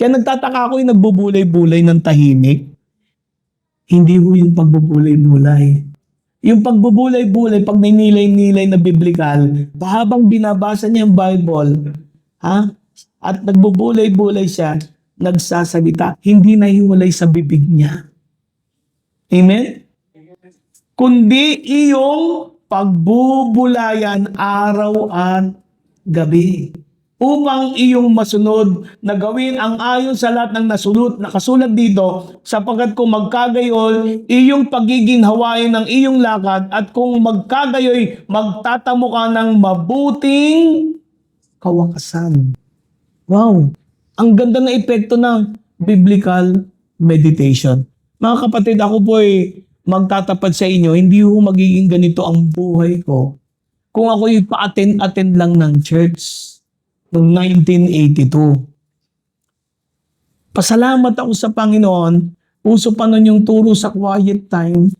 Kaya nagtataka ako yung nagbubulay-bulay ng tahimik. Hindi mo yung pagbubulay-bulay. Yung pagbubulay-bulay, pag ninilay-nilay na biblical, habang binabasa niya yung Bible, at nagbubulay-bulay siya, nagsasalita, hindi nahiwalay sa bibig niya. Amen? Kundi iyong pagbubulayan araw at gabi. Upang iyong masunod na gawin ang ayon sa lahat ng nakasulat dito, sapagkat kung magkagayon, iyong pagiging hawain ng iyong lakad, at kung magkagayoy, magtatamo ka ng mabuting kawakasan. Wow! Ang ganda na epekto ng biblical meditation. Mga kapatid, ako po magtatapat sa inyo, hindi ho magiging ganito ang buhay ko kung ako'y pa-attend lang ng church noong 1982. Pasalamat ako sa Panginoon, uso pa nun yung turo sa quiet time.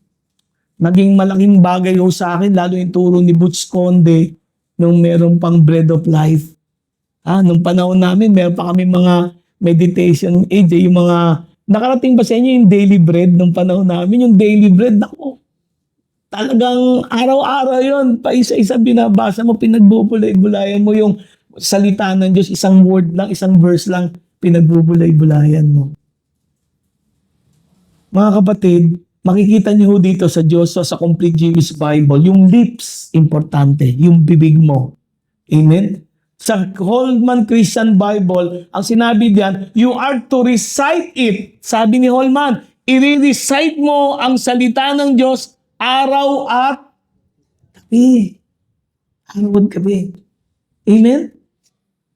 Naging malaking bagay ho sa akin, lalo yung turo ni Butch Conde nung meron pang Bread of Life. Nung panahon namin, meron pa kami mga meditation age, yung mga nakarating ba sa inyo yung daily bread nung panahon namin? Yung daily bread, ako, talagang araw-araw yun. Pa isa-isa binabasa mo, pinagbubulay-bulayan mo yung salita ng Diyos. Isang word lang, isang verse lang, pinagbubulay-bulayan mo. Mga kapatid, makikita niyo dito sa Diyos, sa Complete Jewish Bible, yung lips, importante, yung bibig mo. Amen? Sa Holman Christian Bible, ang sinabi diyan, you are to recite it. Sabi ni Holman, i-recite mo ang salita ng Diyos araw at gabi. Araw at gabi. Amen?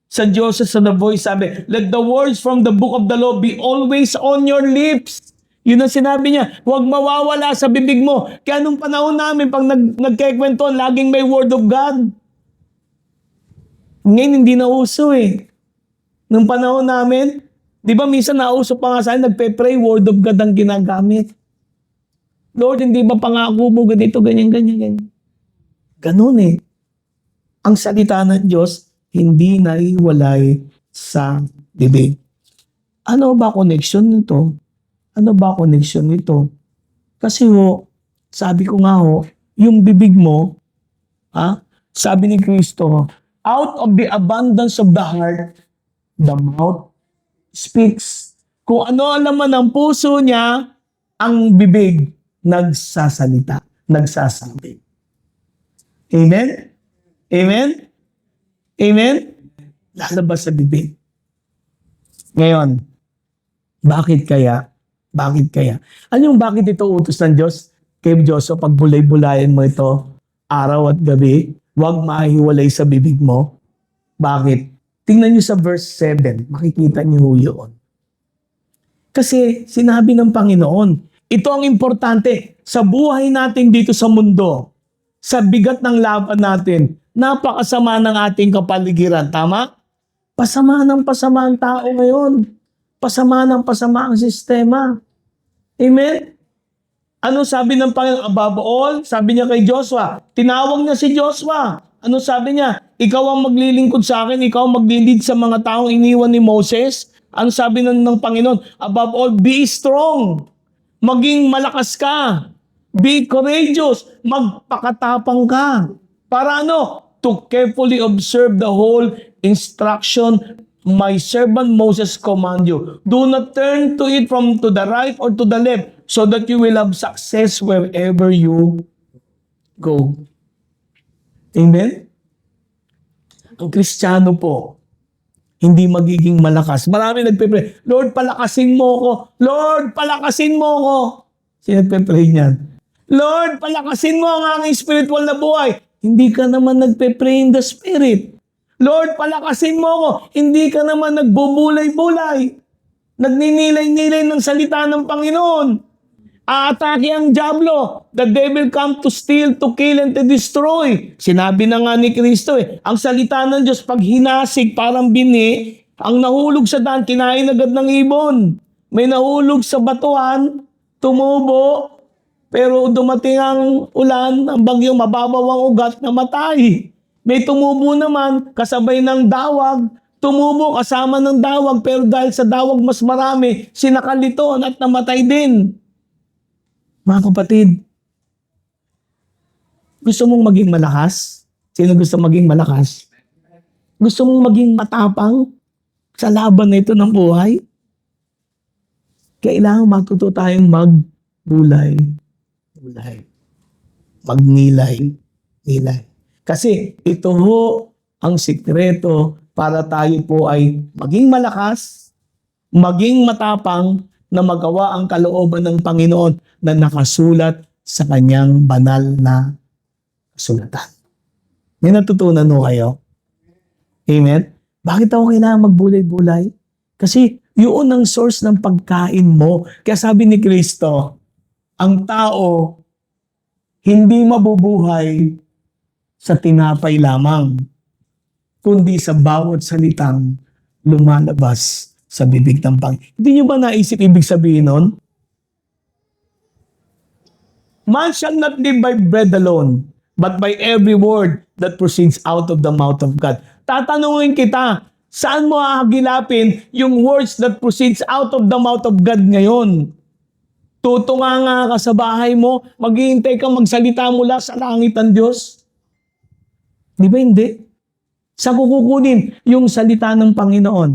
Sa Diyos, sa The Voice, sabi, let the words from the book of the law be always on your lips. Yun ang sinabi niya, huwag mawawala sa bibig mo. Kaya nung panahon namin, pag nagkikwentuhan, laging may word of God. Ngayon, hindi na uso eh. Nung panahon namin, di ba minsan nauso pa nga sa akin, nagpe-pray, word of God ang ginagamit. Lord, hindi ba pangako mo ganito, ganyan, ganyan, ganyan. Ganun eh. Ang salita ng Diyos, hindi naiwalay sa bibig. Ano ba connection nito? Ano ba connection nito? Kasi sabi ko nga yung bibig mo, sabi ni Kristo, out of the abundance of the heart, the mouth speaks. Kung ano ang laman ng puso niya, ang bibig nagsasalita, nagsasabi. Amen? Amen? Amen? Lalabas sa bibig. Ngayon, bakit kaya? Bakit kaya? Ano yung bakit ito utos ng Diyos? Kay Joseph, pag bulay-bulayan mo ito, araw at gabi, huwag mahiwalay sa bibig mo. Bakit? Tingnan niyo sa verse 7, makikita niyo yun. Kasi sinabi ng Panginoon, ito ang importante sa buhay natin dito sa mundo, sa bigat ng laban natin, napakasama ng ating kapaligiran. Tama? Pasama ng pasama ang tao ngayon. Pasama ng pasama ang sistema. Amen? Ano sabi ng Panginoon? Above all, sabi niya kay Joshua, tinawag niya si Joshua. Ano sabi niya? Ikaw ang maglilingkod sa akin, ikaw ang maglilid sa mga taong iniwan ni Moses. Ano sabi ng Panginoon? Above all, be strong. Maging malakas ka. Be courageous. Magpakatapang ka. Para ano? To carefully observe the whole instruction my servant Moses command you. Do not turn to it from to the right or to the left, so that you will have success wherever you go. Amen? Ang Kristiyano po, hindi magiging malakas. Marami nagpe-pray, Lord, palakasin mo ko. Lord, palakasin mo ko. Sino nagpe-pray niyan? Lord, palakasin mo ang aking spiritual na buhay. Hindi ka naman nagpe-pray in the Spirit. Lord, palakasin mo ko. Hindi ka naman nagbubulay-bulay. Nagninilay-nilay ng salita ng Panginoon. Aatake ang diablo. The devil come to steal, to kill, and to destroy. Sinabi na nga ni Kristo ang salita ng Diyos pag hinasig parang bini, ang nahulog sa daan, kinain agad ng ibon. May nahulog sa batuhan, tumubo, pero dumating ang ulan, ang bagyo, mababaw ang ugat, namatay. May tumubo naman, kasabay ng dawag, tumubo kasama ng dawag, pero dahil sa dawag mas marami, sinakaliton at namatay din. Mga kapatid, gusto mong maging malakas? Sino gusto maging malakas? Gusto mong maging matapang sa laban na ito ng buhay? Kailangan matuto tayong magnilay. Kasi ito ang sikreto para tayo po ay maging malakas, maging matapang na magawa ang kalooban ng Panginoon na nakasulat sa kanyang banal na kasulatan. May natutunan mo kayo? Amen? Bakit ako kailangan magbulay-bulay? Kasi yun ang source ng pagkain mo. Kaya sabi ni Kristo, ang tao hindi mabubuhay sa tinapay lamang, kundi sa bawat salitang lumalabas sa bibig ng Panginoon. Hindi nyo ba naisip ibig sabihin nun? Man shall not live by bread alone, but by every word that proceeds out of the mouth of God. Tatanungin kita, saan mo hahagilapin yung words that proceeds out of the mouth of God ngayon? Tutunga ka sa bahay mo, maghihintay ka magsalita mula sa langit ng Diyos? Di ba hindi? Sa kukunin yung salita ng Panginoon,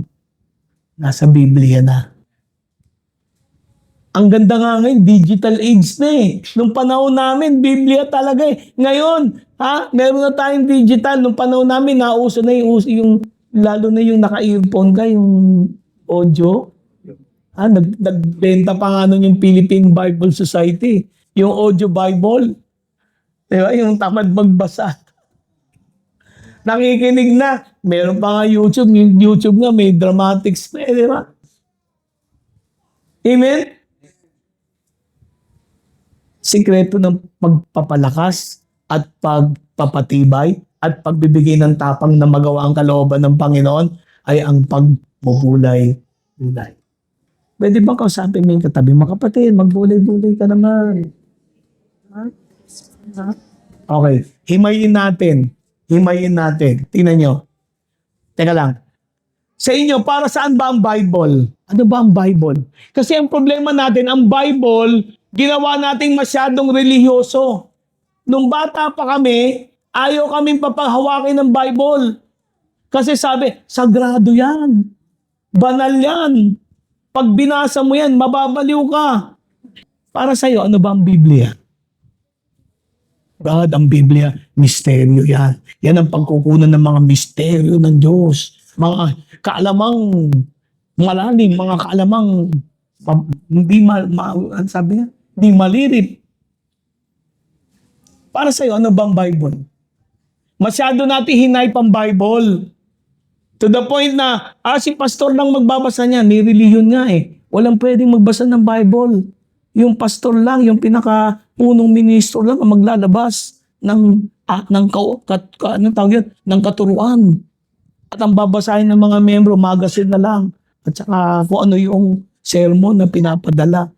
nasa Biblia na. Ang ganda nga ngayon, digital age na eh. Nung panahon namin, Biblia talaga eh. Ngayon, Ha? Meron na tayong digital. Nung panahon namin, nauso na yung lalo na yung naka-earphone ka, yung audio. Nagbenta pa nga nun yung Philippine Bible Society. Yung audio Bible. Diba? Yung tamad magbasa. Nakikinig na. Meron pa nga YouTube. Yung YouTube nga may dramatics na di ba? Amen? Sikreto ng pagpapalakas at pagpapatibay at pagbibigay ng tapang na magawa ang kalooban ng Panginoon ay ang pagbubulay-bulay. Pwede bang kausapin mo yung katabi? Mga kapatid, magbulay-bulay ka naman. Ha? Okay. Himayin natin. Tingnan nyo. Teka lang. Sa inyo, para saan ba ang Bible? Ano ba ang Bible? Kasi ang problema natin, ang Bible, ginawa nating masyadong relihiyoso. Nung bata pa kami, ayaw kaming papahawakin ng Bible. Kasi sabi, sagrado yan. Banal yan. Pag binasa mo yan, mababaliw ka. Para sa'yo, ano ba ang Biblia? God, ang Biblia, misteryo yan. Yan ang pagkukunan ng mga misteryo ng Diyos. Mga kaalamang malalim, mga kaalamang ano sabi niya? Hindi malirip. Para sa'yo, ano bang Bible? Masyado natin hinay pang Bible. To the point na, si pastor lang magbabasa niya, nireliyon nga eh. Walang pwedeng magbasa ng Bible. Yung pastor lang, yung pinaka-punong ministro lang ang maglalabas ng katuruan. At ang babasahin ng mga membro, magazine na lang. At saka kung ano yung sermon na pinapadala.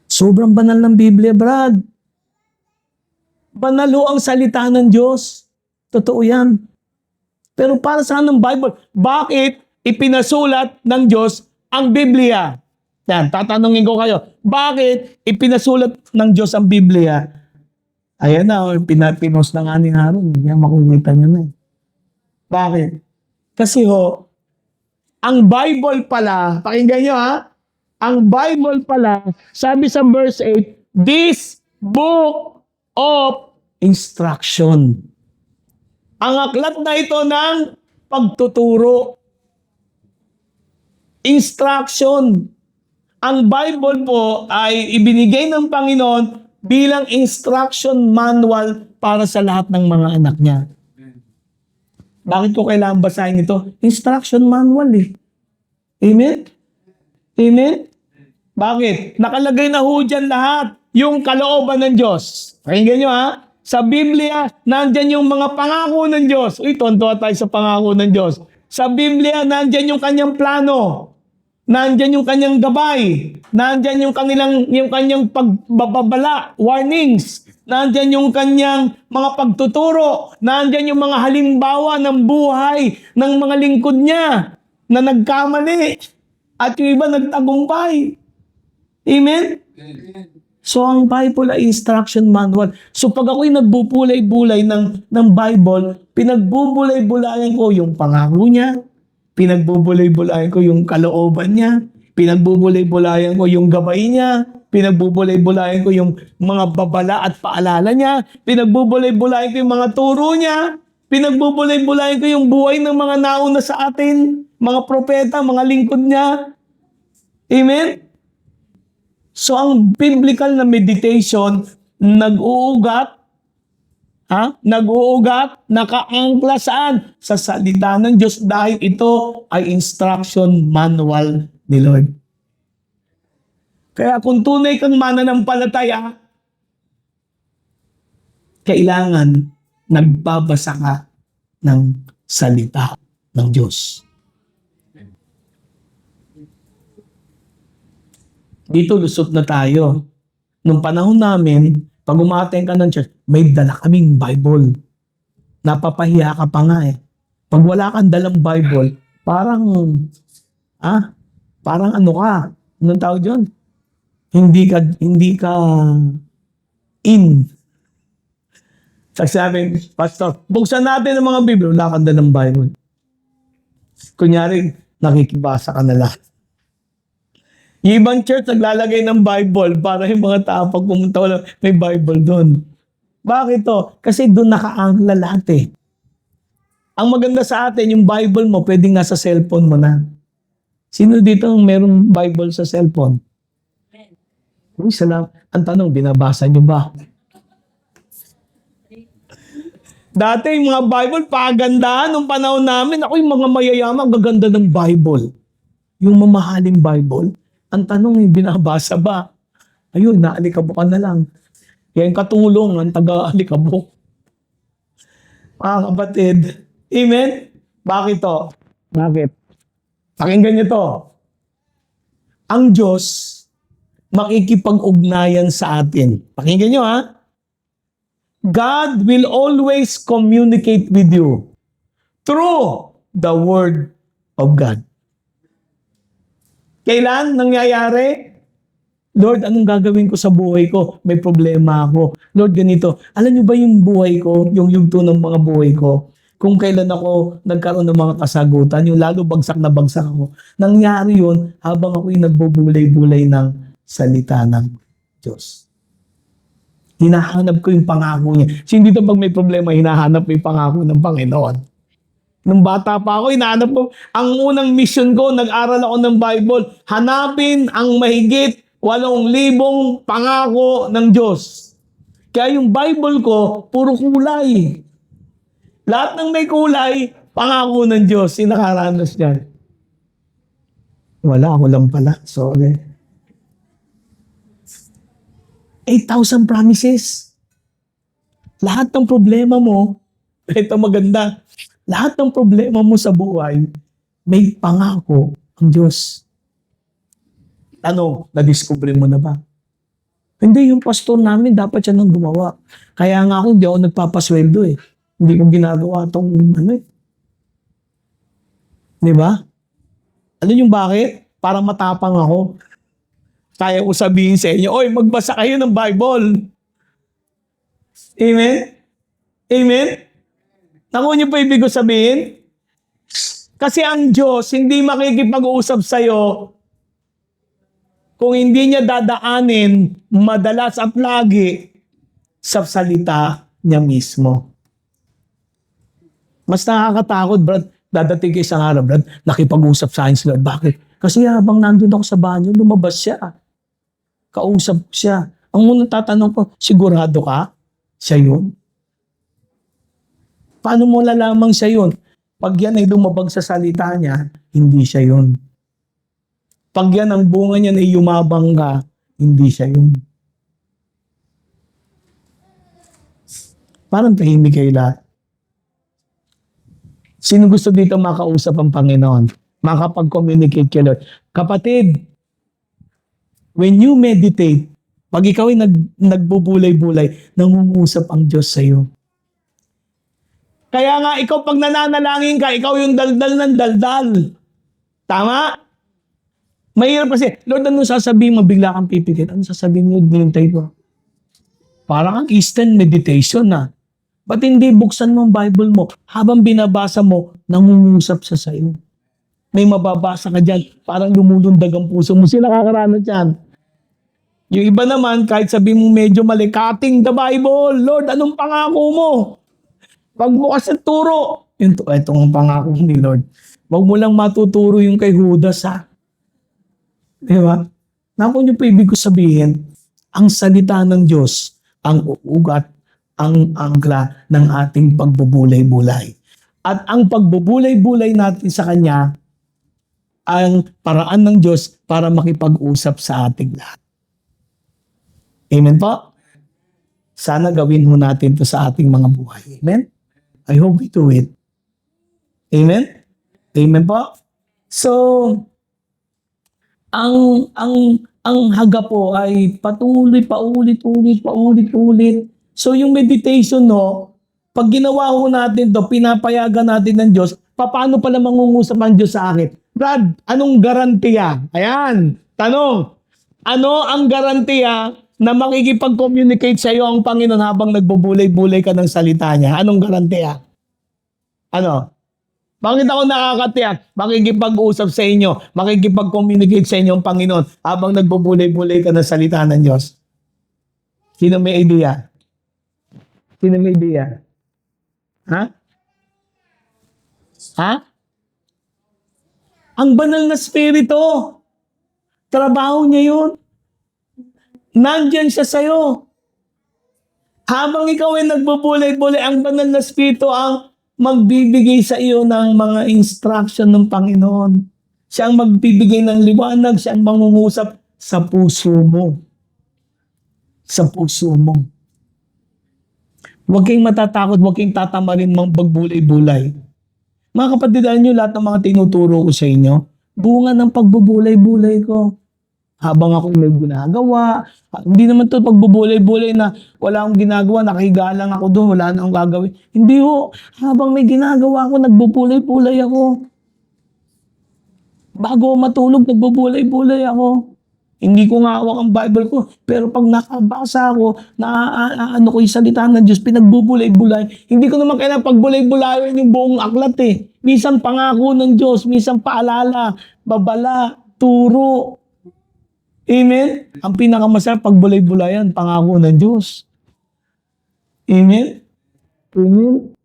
Sobrang banal ng Biblia, Brad. Banal ho ang salita ng Diyos. Totoo yan. Pero para saan ang Bible? Bakit ipinasulat ng Diyos ang Biblia? Yan, tatanungin ko kayo. Bakit ipinasulat ng Diyos ang Biblia? Ayan na, pinos na nga ni Haron. Yan, makikita nyo na eh. Bakit? Kasi ang Bible pala, pakinggan nyo ha, ang Bible pala, sabi sa verse 8, this book of instruction. Ang aklat na ito ng pagtuturo. Instruction. Ang Bible po ay ibinigay ng Panginoon bilang instruction manual para sa lahat ng mga anak niya. Bakit ko kailangan basahin ito? Instruction manual eh. Amen? Amen? Bakit? Nakalagay na ho dyan lahat yung kalooban ng Diyos. Pakinggan nyo ha. Sa Biblia, nandyan yung mga pangako ng Diyos. Uy, tonto tayo sa pangako ng Diyos. Sa Biblia, nandyan yung kanyang plano. Nandyan yung kanyang gabay. Nandyan yung kanyang pagbabala, warnings. Nandyan yung kanyang mga pagtuturo. Nandyan yung mga halimbawa ng buhay ng mga lingkod niya na nagkamali. At yung iba nagtagumpay. Amen? So, ang Bible ay instruction manual. So, pag ako'y nagbubulay-bulay ng Bible, pinagbubulay-bulayan ko yung pangako niya, pinagbubulay-bulayan ko yung kalooban niya, pinagbubulay-bulayan ko yung gabay niya, pinagbubulay-bulayan ko yung mga babala at paalala niya, pinagbubulay-bulayan ko yung mga turo niya, pinagbubulay-bulayan ko yung buhay ng mga nauna sa atin, mga propeta, mga lingkod niya. Amen? So, ang biblical na meditation, nag-uugat, nakaangkla saan? Sa salita ng Diyos dahil ito ay instruction manual ni Lord. Kaya kung tunay kang mananampalataya, kailangan nagbabasa ka ng salita ng Diyos. Dito lusot na tayo. Nung panahon namin, pag umattend ka ng church, may dala kaming Bible. Napapahiya ka pa nga eh. Pag wala kang dalang Bible, parang ano ka? Anong tawag yun? Hindi ka in. Sabi, Pastor, buksan natin ang mga Bible. Wala kang dalang Bible. Kunyari, nakikibasa ka na lang. Yung ibang church naglalagay ng Bible para yung mga tao pag pumunta wala, may Bible doon. Bakit to? Kasi doon nakaangla lahat eh. Ang maganda sa atin, yung Bible mo, pwedeng nasa cellphone mo na. Sino dito ang merong Bible sa cellphone? Uy, salam. Ang tanong, binabasa nyo ba? Dati yung mga Bible, pagandahan nung panahon namin. Ako yung mga mayayaman, gaganda ng Bible. Yung mamahaling Bible. Ang tanong, binabasa ba? Ayun, naalikabukan na lang. Yan katulong ang taga-alikabok. Mga kapatid, amen? Bakit to? Bakit? Pakinggan nyo to. Ang Diyos, makikipag-ugnayan sa atin. Pakinggan nyo ha. God will always communicate with you through the Word of God. Kailan nangyayari? Lord, anong gagawin ko sa buhay ko? May problema ako. Lord, ganito. Alam niyo ba yung buhay ko, yung yugto ng mga buhay ko? Kung kailan ako nagkaroon ng mga kasagutan, yung lalo bagsak na bagsak ako. Nangyari yun habang ako yung nagbubulay-bulay ng salita ng Diyos. Hinahanap ko yung pangako niya. So, hindi to pag may problema, hinahanap ko yung pangako ng Panginoon. Nung bata pa ako, hinahanap ko. Ang unang mission ko, nag-aral ako ng Bible. Hanapin ang mahigit 8,000 pangako ng Diyos. Kaya yung Bible ko, puro kulay. Lahat ng may kulay, pangako ng Diyos. Sino nakaranas dyan? Wala, ako lang pala. Sorry. 8,000 promises. Lahat ng problema mo, ito maganda, lahat ng problema mo sa buhay, may pangako ang Diyos. Ano, na-discover mo na ba? Hindi, yung pastor namin, dapat siya nang gumawa. Kaya nga ako, hindi ako nagpapasweldo eh. Hindi ko ginagawa itong ano eh. Di ba? Alam yung bakit? Para matapang ako. Kaya ko sabihin sa inyo, oy, magbasa kayo ng Bible. Amen? Amen? Nakuha niyo pa ibig ko sabihin? Kasi ang Diyos, hindi makikipag-uusap sa'yo kung hindi niya dadaanin madalas at lagi sa salita niya mismo. Mas nakakatakot, Brad. Dadating kayo isang araw, Brad, nakipag-usap sa akin si Lord. Bakit? Kasi habang nandun ako sa banyo, lumabas siya. Kausap siya. Ang unang tatanong ko, sigurado ka? Siya yun? Paano mo lalamang siya yun? Pag yan ay lumabag sa salita niya, hindi siya yun. Pag yan ang bunga niya ay yumabang ka, hindi siya yun. Parang tahimik kayo lahat. Sino gusto dito makausap ang Panginoon? Makapag-communicate kay Lord. Kapatid, when you meditate, pag ikaw ay nagbubulay-bulay, nangungusap ang Diyos sa iyo. Kaya nga, ikaw pag nananalangin ka, ikaw yung daldal ng daldal. Tama? Mahirap kasi, Lord, ano sasabihin mo? Bigla kang pipikit. Ano sasabihin mo? Binintay ko. Parang ang Eastern meditation na. Ba't hindi buksan mo ang Bible mo? Habang binabasa mo, nangungusap sa iyo. May mababasa ka dyan, parang lumulundag ang puso mo. Sila nakakaranas dyan. Yung iba naman, kahit sabihin mo medyo mali, cutting the Bible. Lord, anong pangako mo? Pagbukas ng turo. Ito ang pangako ni Lord. Huwag mo lang matuturo yung kay Judas, ha? Di ba? Naku niyo pa ibig ko sabihin, ang salita ng Diyos, ang uugat, ang angkla ng ating pagbubulay-bulay. At ang pagbubulay-bulay natin sa Kanya, ang paraan ng Diyos para makipag-usap sa ating lahat. Amen po? Sana gawin mo natin ito sa ating mga buhay. Amen? I hope we do it. Amen? Amen po? So, ang haga po ay patuloy, paulit-ulit. So, yung meditation, no, pag ginawa ko natin to, pinapayagan natin ng Diyos, paano pala mangungusap ang Diyos sa akin? Brad, anong garantiya? Ayan, tanong. Ano ang garantiya na makikipag-communicate sa iyo ang Panginoon habang nagbubulay-bulay ka ng salita niya? Anong garantiya? Ano? Bakit ako nakakatiyak? Makikipag-usap sa inyo, makikipag-communicate sa inyo ang Panginoon habang nagbubulay-bulay ka ng salita ng Diyos. Sino may idea? Sino may idea? Ha? Ha? Ang banal na spirito. Trabaho niya yun. Nandyan siya sa'yo. Habang ikaw ay nagbubulay-bulay, ang banal na spirito ang magbibigay sa iyo ng mga instruction ng Panginoon. Siya ang magbibigay ng liwanag, siya ang mangungusap sa puso mo. Sa puso mo. Huwag kayong matatakot, huwag kayong tatamarin mga pagbulay-bulay. Mga kapatid, alam nyo lahat ng mga tinuturo ko sa inyo, bunga ng pagbubulay-bulay ko. Habang ako may ginagawa, hindi naman to pagbubulay-bulay na wala akong ginagawa, nakahiga lang ako doon, wala na akong gagawin. Hindi ho, habang may ginagawa ako, nagbubulay-bulay ako. Bago ako matulog, nagbubulay-bulay ako. Hindi ko nga hawak ang Bible ko, pero pag nakabasa ako, ano ko yung salita ng Diyos, pinagbubulay-bulay. Hindi ko naman kailangan pagbulay-bulayin yung buong aklat eh. Minsan pangako ng Diyos, minsan paalala, babala, turo. Amen? Ang pinakamasarap pagbulay-bulayan, pangako ng Diyos. Amen? Amen?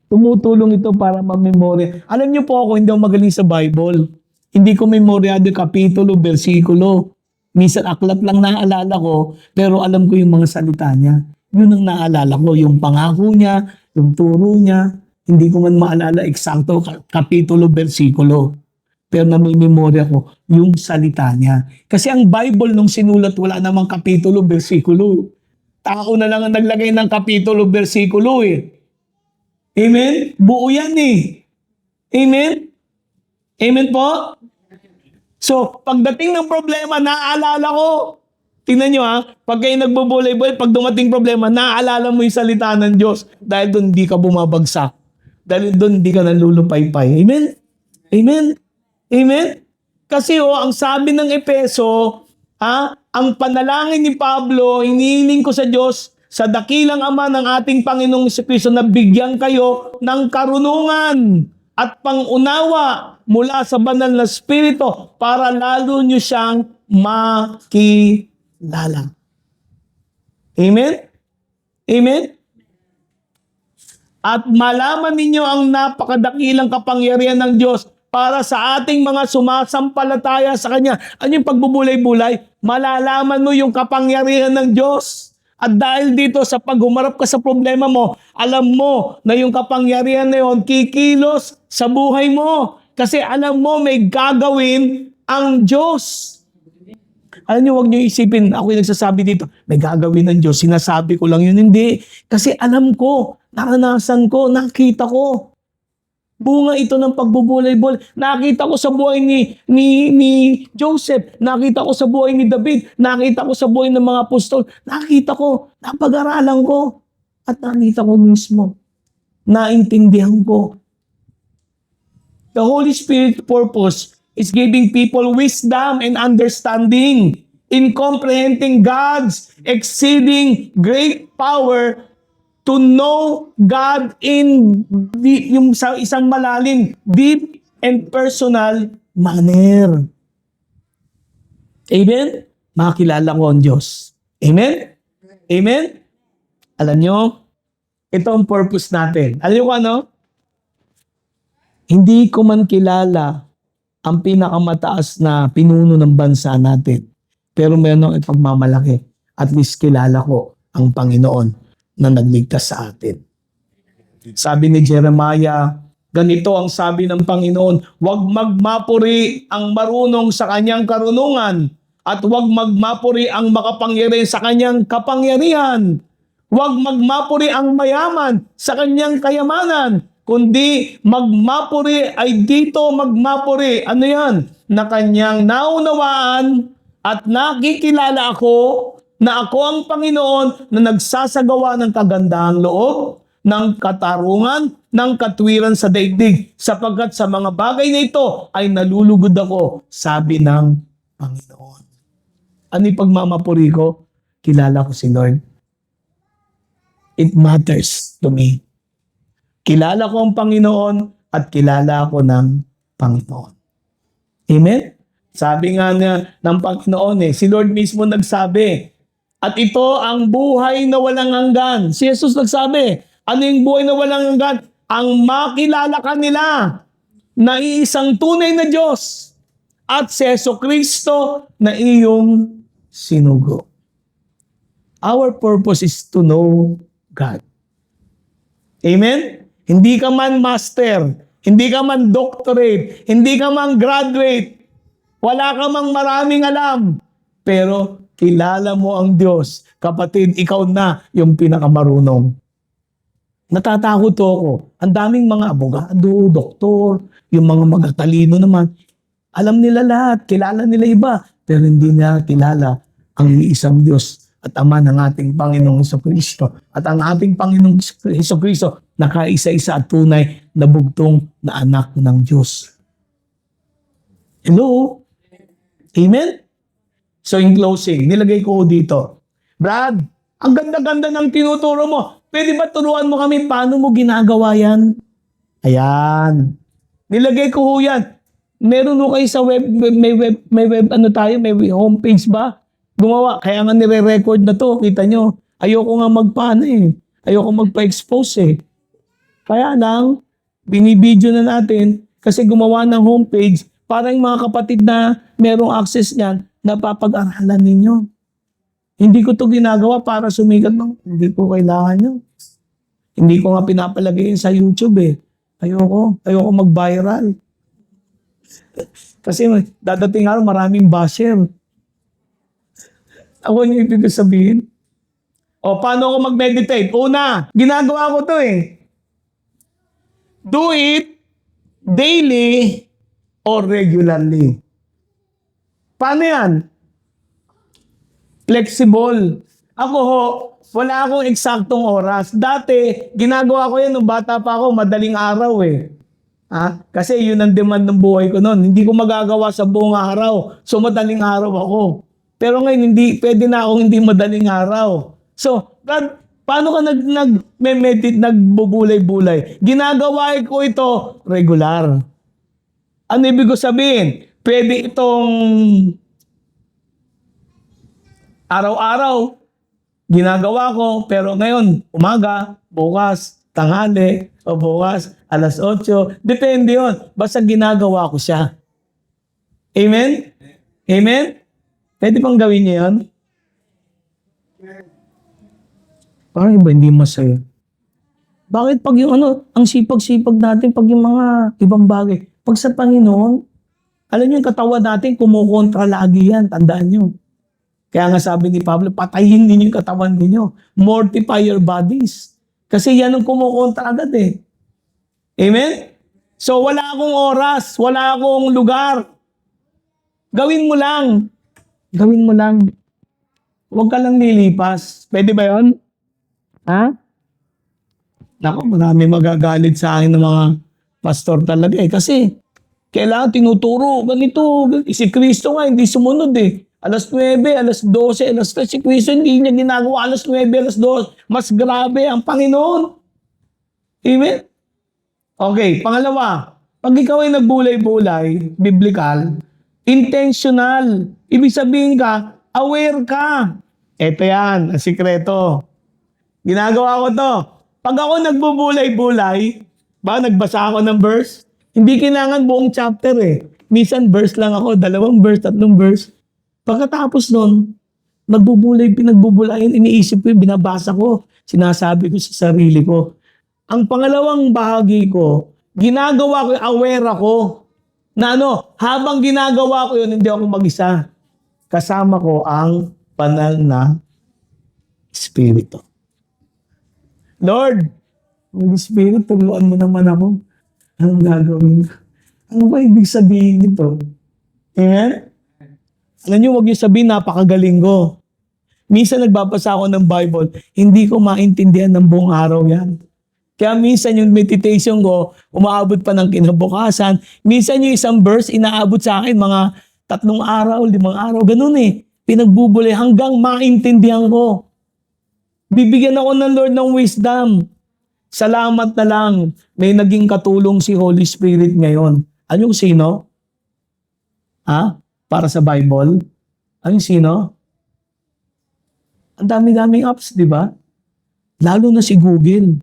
Tumutulong ito para ma-memorya. Alam niyo po ako, hindi ako magaling sa Bible. Hindi ko memoryado kapitulo, bersikulo. Minsan aklat lang naaalala ko, pero alam ko yung mga salita niya. Yun ang naaalala ko, yung pangako niya, yung turo niya. Hindi ko man maalala eksakto kapitulo, bersikulo. Pero namimemorya ko yung salita niya. Kasi ang Bible nung sinulat, wala namang kapitulo, bersikulo. Tao na lang ang naglagay ng kapitulo, bersikulo eh. Amen? Buo yan eh. Amen? Amen po? So, pagdating ng problema, naaalala ko. Tingnan nyo ha, pag kayo nagbubulay-bulay, pag dumating problema, naaalala mo yung salita ng Diyos. Dahil doon hindi ka bumabagsak. Dahil doon hindi ka nalulupay-pay. Amen? Amen? Amen? Kasi ang sabi ng Epeso, ang panalangin ni Pablo, inihiling ko sa Diyos, sa dakilang Ama ng ating Panginoong Jesucristo na bigyan kayo ng karunungan at pangunawa mula sa banal na Espiritu para lalo nyo siyang makilala. Amen? Amen? At malaman ninyo ang napakadakilang kapangyarihan ng Diyos para sa ating mga sumasampalataya sa Kanya. Ano yung pagbubulay-bulay? Malalaman mo yung kapangyarihan ng Diyos. At dahil dito sa paghumarap ka sa problema mo, alam mo na yung kapangyarihan na yun kikilos sa buhay mo. Kasi alam mo may gagawin ang Diyos. Alam niyo, huwag niyo isipin, ako yung nagsasabi dito, may gagawin ng Diyos, sinasabi ko lang yun. Hindi. Kasi alam ko, naranasan ko, nakita ko. Bunga ito ng pagbubulay-bulay. Nakita ko sa buhay ni Joseph. Nakita ko sa buhay ni David. Nakita ko sa buhay ng mga apostol. Nakita ko. Napag-aralan ko. At nakita ko mismo. Naintindihan ko. The Holy Spirit purpose is giving people wisdom and understanding in comprehending God's exceeding great power to know God in yung sa isang malalim, deep and personal manner. Amen? Makakilala ko ang Diyos. Amen? Amen? Alam nyo, ito ang purpose natin. Alam nyo kung ano? Hindi ko man kilala ang pinakamataas na pinuno ng bansa natin. Pero meron akong ipagmamalaki. At least kilala ko ang Panginoon na nagligtas sa atin. Sabi ni Jeremiah, ganito ang sabi ng Panginoon, huwag magmapuri ang marunong sa kanyang karunungan at huwag magmapuri ang makapangyarihan sa kanyang kapangyarihan. Huwag magmapuri ang mayaman sa kanyang kayamanan, kundi magmapuri ay dito magmapuri. Ano yan? Na kanyang naunawaan at nakikilala ako na ako ang Panginoon na nagsasagawa ng kagandahang loob, ng katarungan, ng katwiran sa daigdig, sapagkat sa mga bagay na ito ay nalulugod ako, sabi ng Panginoon. Ano yung pagmamapuri ko? Kilala ko si Lord. It matters to me. Kilala ko ang Panginoon at kilala ako ng Panginoon. Amen? Sabi nga ng Panginoon si Lord mismo nagsabi, at ito ang buhay na walang hanggan. Si Jesus nagsabi, ano yung buhay na walang hanggan? Ang makilala ka nila na iisang tunay na Diyos at si Jesucristo na iyong sinugo. Our purpose is to know God. Amen? Hindi ka man master, hindi ka man doctorate, hindi ka man graduate, wala ka mang maraming alam, pero kilala mo ang Diyos. Kapatid, ikaw na yung pinakamarunong. Natatakot ako. Ang daming mga abogado, doktor, yung mga magatalino naman. Alam nila lahat, kilala nila iba, pero hindi nila kilala ang isang Diyos at Ama ng ating Panginoong Jesucristo. At ang ating Panginoong Jesucristo, nakaisa-isa at tunay na bugtong na anak ng Diyos. Hello? Amen? So in closing, nilagay ko dito, Brad, ang ganda-ganda ng tinuturo mo. Pwede ba turuan mo kami paano mo ginagawa yan? Ayan. Nilagay ko ho yan. Meron ho kayo sa web, may homepage ba? Gumawa. Kaya nga nire-record na to. Kita nyo. Ayoko nga ayoko magpa-expose Kaya lang, binibideo na natin kasi gumawa ng homepage para yung mga kapatid na merong access niyan, napapag-aralan ninyo. Hindi ko to ginagawa para sumikat ng hindi ko kailangan yun. Hindi ko nga pinapalagay yun sa YouTube Ayoko mag-viral. Kasi dadating araw maraming basher. Ako yung ibig sabihin. Paano ako mag-meditate? Una, ginagawa ko to Do it daily or regularly. Paano yan? Flexible. Ako wala akong eksaktong oras. Dati, ginagawa ko yan nung bata pa ako, madaling araw Kasi yun ang demand ng buhay ko noon. Hindi ko magagawa sa buong araw. So, madaling araw ako. Pero ngayon, pwede na akong hindi madaling araw. So, paano ka nag-meditate, nagbubulay-bulay? Ginagawa ko ito regular. Ano ibig ko sabihin? Pwede itong araw-araw ginagawa ko, pero ngayon, umaga, bukas, tanghali, o bukas, alas 8, depende yon. Basta ginagawa ko siya. Amen? Amen? Pwede bang gawin niyo yun? Parang iba, hindi masaya. Bakit pag yung ang sipag-sipag natin, pag yung mga ibang bagay, pag sa Panginoon, alam niyo yung katawan natin, kumukontra lagi yan, tandaan niyo. Kaya nga sabi ni Pablo, patayin din yung katawan ninyo. Mortify your bodies. Kasi yan ang kumukontra agad Amen? So wala akong oras, wala akong lugar. Gawin mo lang. Gawin mo lang. Huwag ka lang lilipas. Pwede ba yun? Naku, marami magagalit sa akin ng mga pastor talaga Kasi kailangan tinuturo, ganito. Si Kristo nga, hindi sumunod Alas 9, alas 12, alas 13. Si Kristo hindi niya ginagawa alas 9, alas 12. Mas grabe ang Panginoon. Amen? Okay, pangalawa. Pag ikaw ay nagbulay-bulay, biblical, intentional. Ibig sabihin ka, aware ka. Ito yan, ang sikreto. Ginagawa ko to. Pag ako nagbubulay-bulay, nagbasa ako ng verse, hindi kailangan buong chapter Minsan verse lang ako, 2 verse, 3 verse. Pagkatapos nun, pinagbubulayan, iniisip ko binabasa ko, sinasabi ko sa sarili ko. Ang pangalawang bahagi ko, ginagawa ko, aware ako, na habang ginagawa ko yun, hindi ako mag-isa. Kasama ko ang banal na Espiritu. Lord, Holy Spirit, turuan mo naman ako. Anong gagawin? Ano ba ibig sabihin nito? Amen? Alam niyo, huwag niyo sabihin, napakagaling ko. Minsan nagbabasa ako ng Bible, hindi ko maintindihan ng buong araw yan. Kaya minsan yung meditation ko, umaabot pa ng kinabukasan. Minsan yung isang verse, inaabot sa akin mga 3 araw, 5 araw, ganun Pinagbubulay hanggang maintindihan ko. Bibigyan ako ng Lord ng wisdom. Salamat na lang, may naging katulong si Holy Spirit ngayon. Anong sino? Ha? Para sa Bible? Anong sino? Ang dami-daming apps, di ba? Lalo na si Google.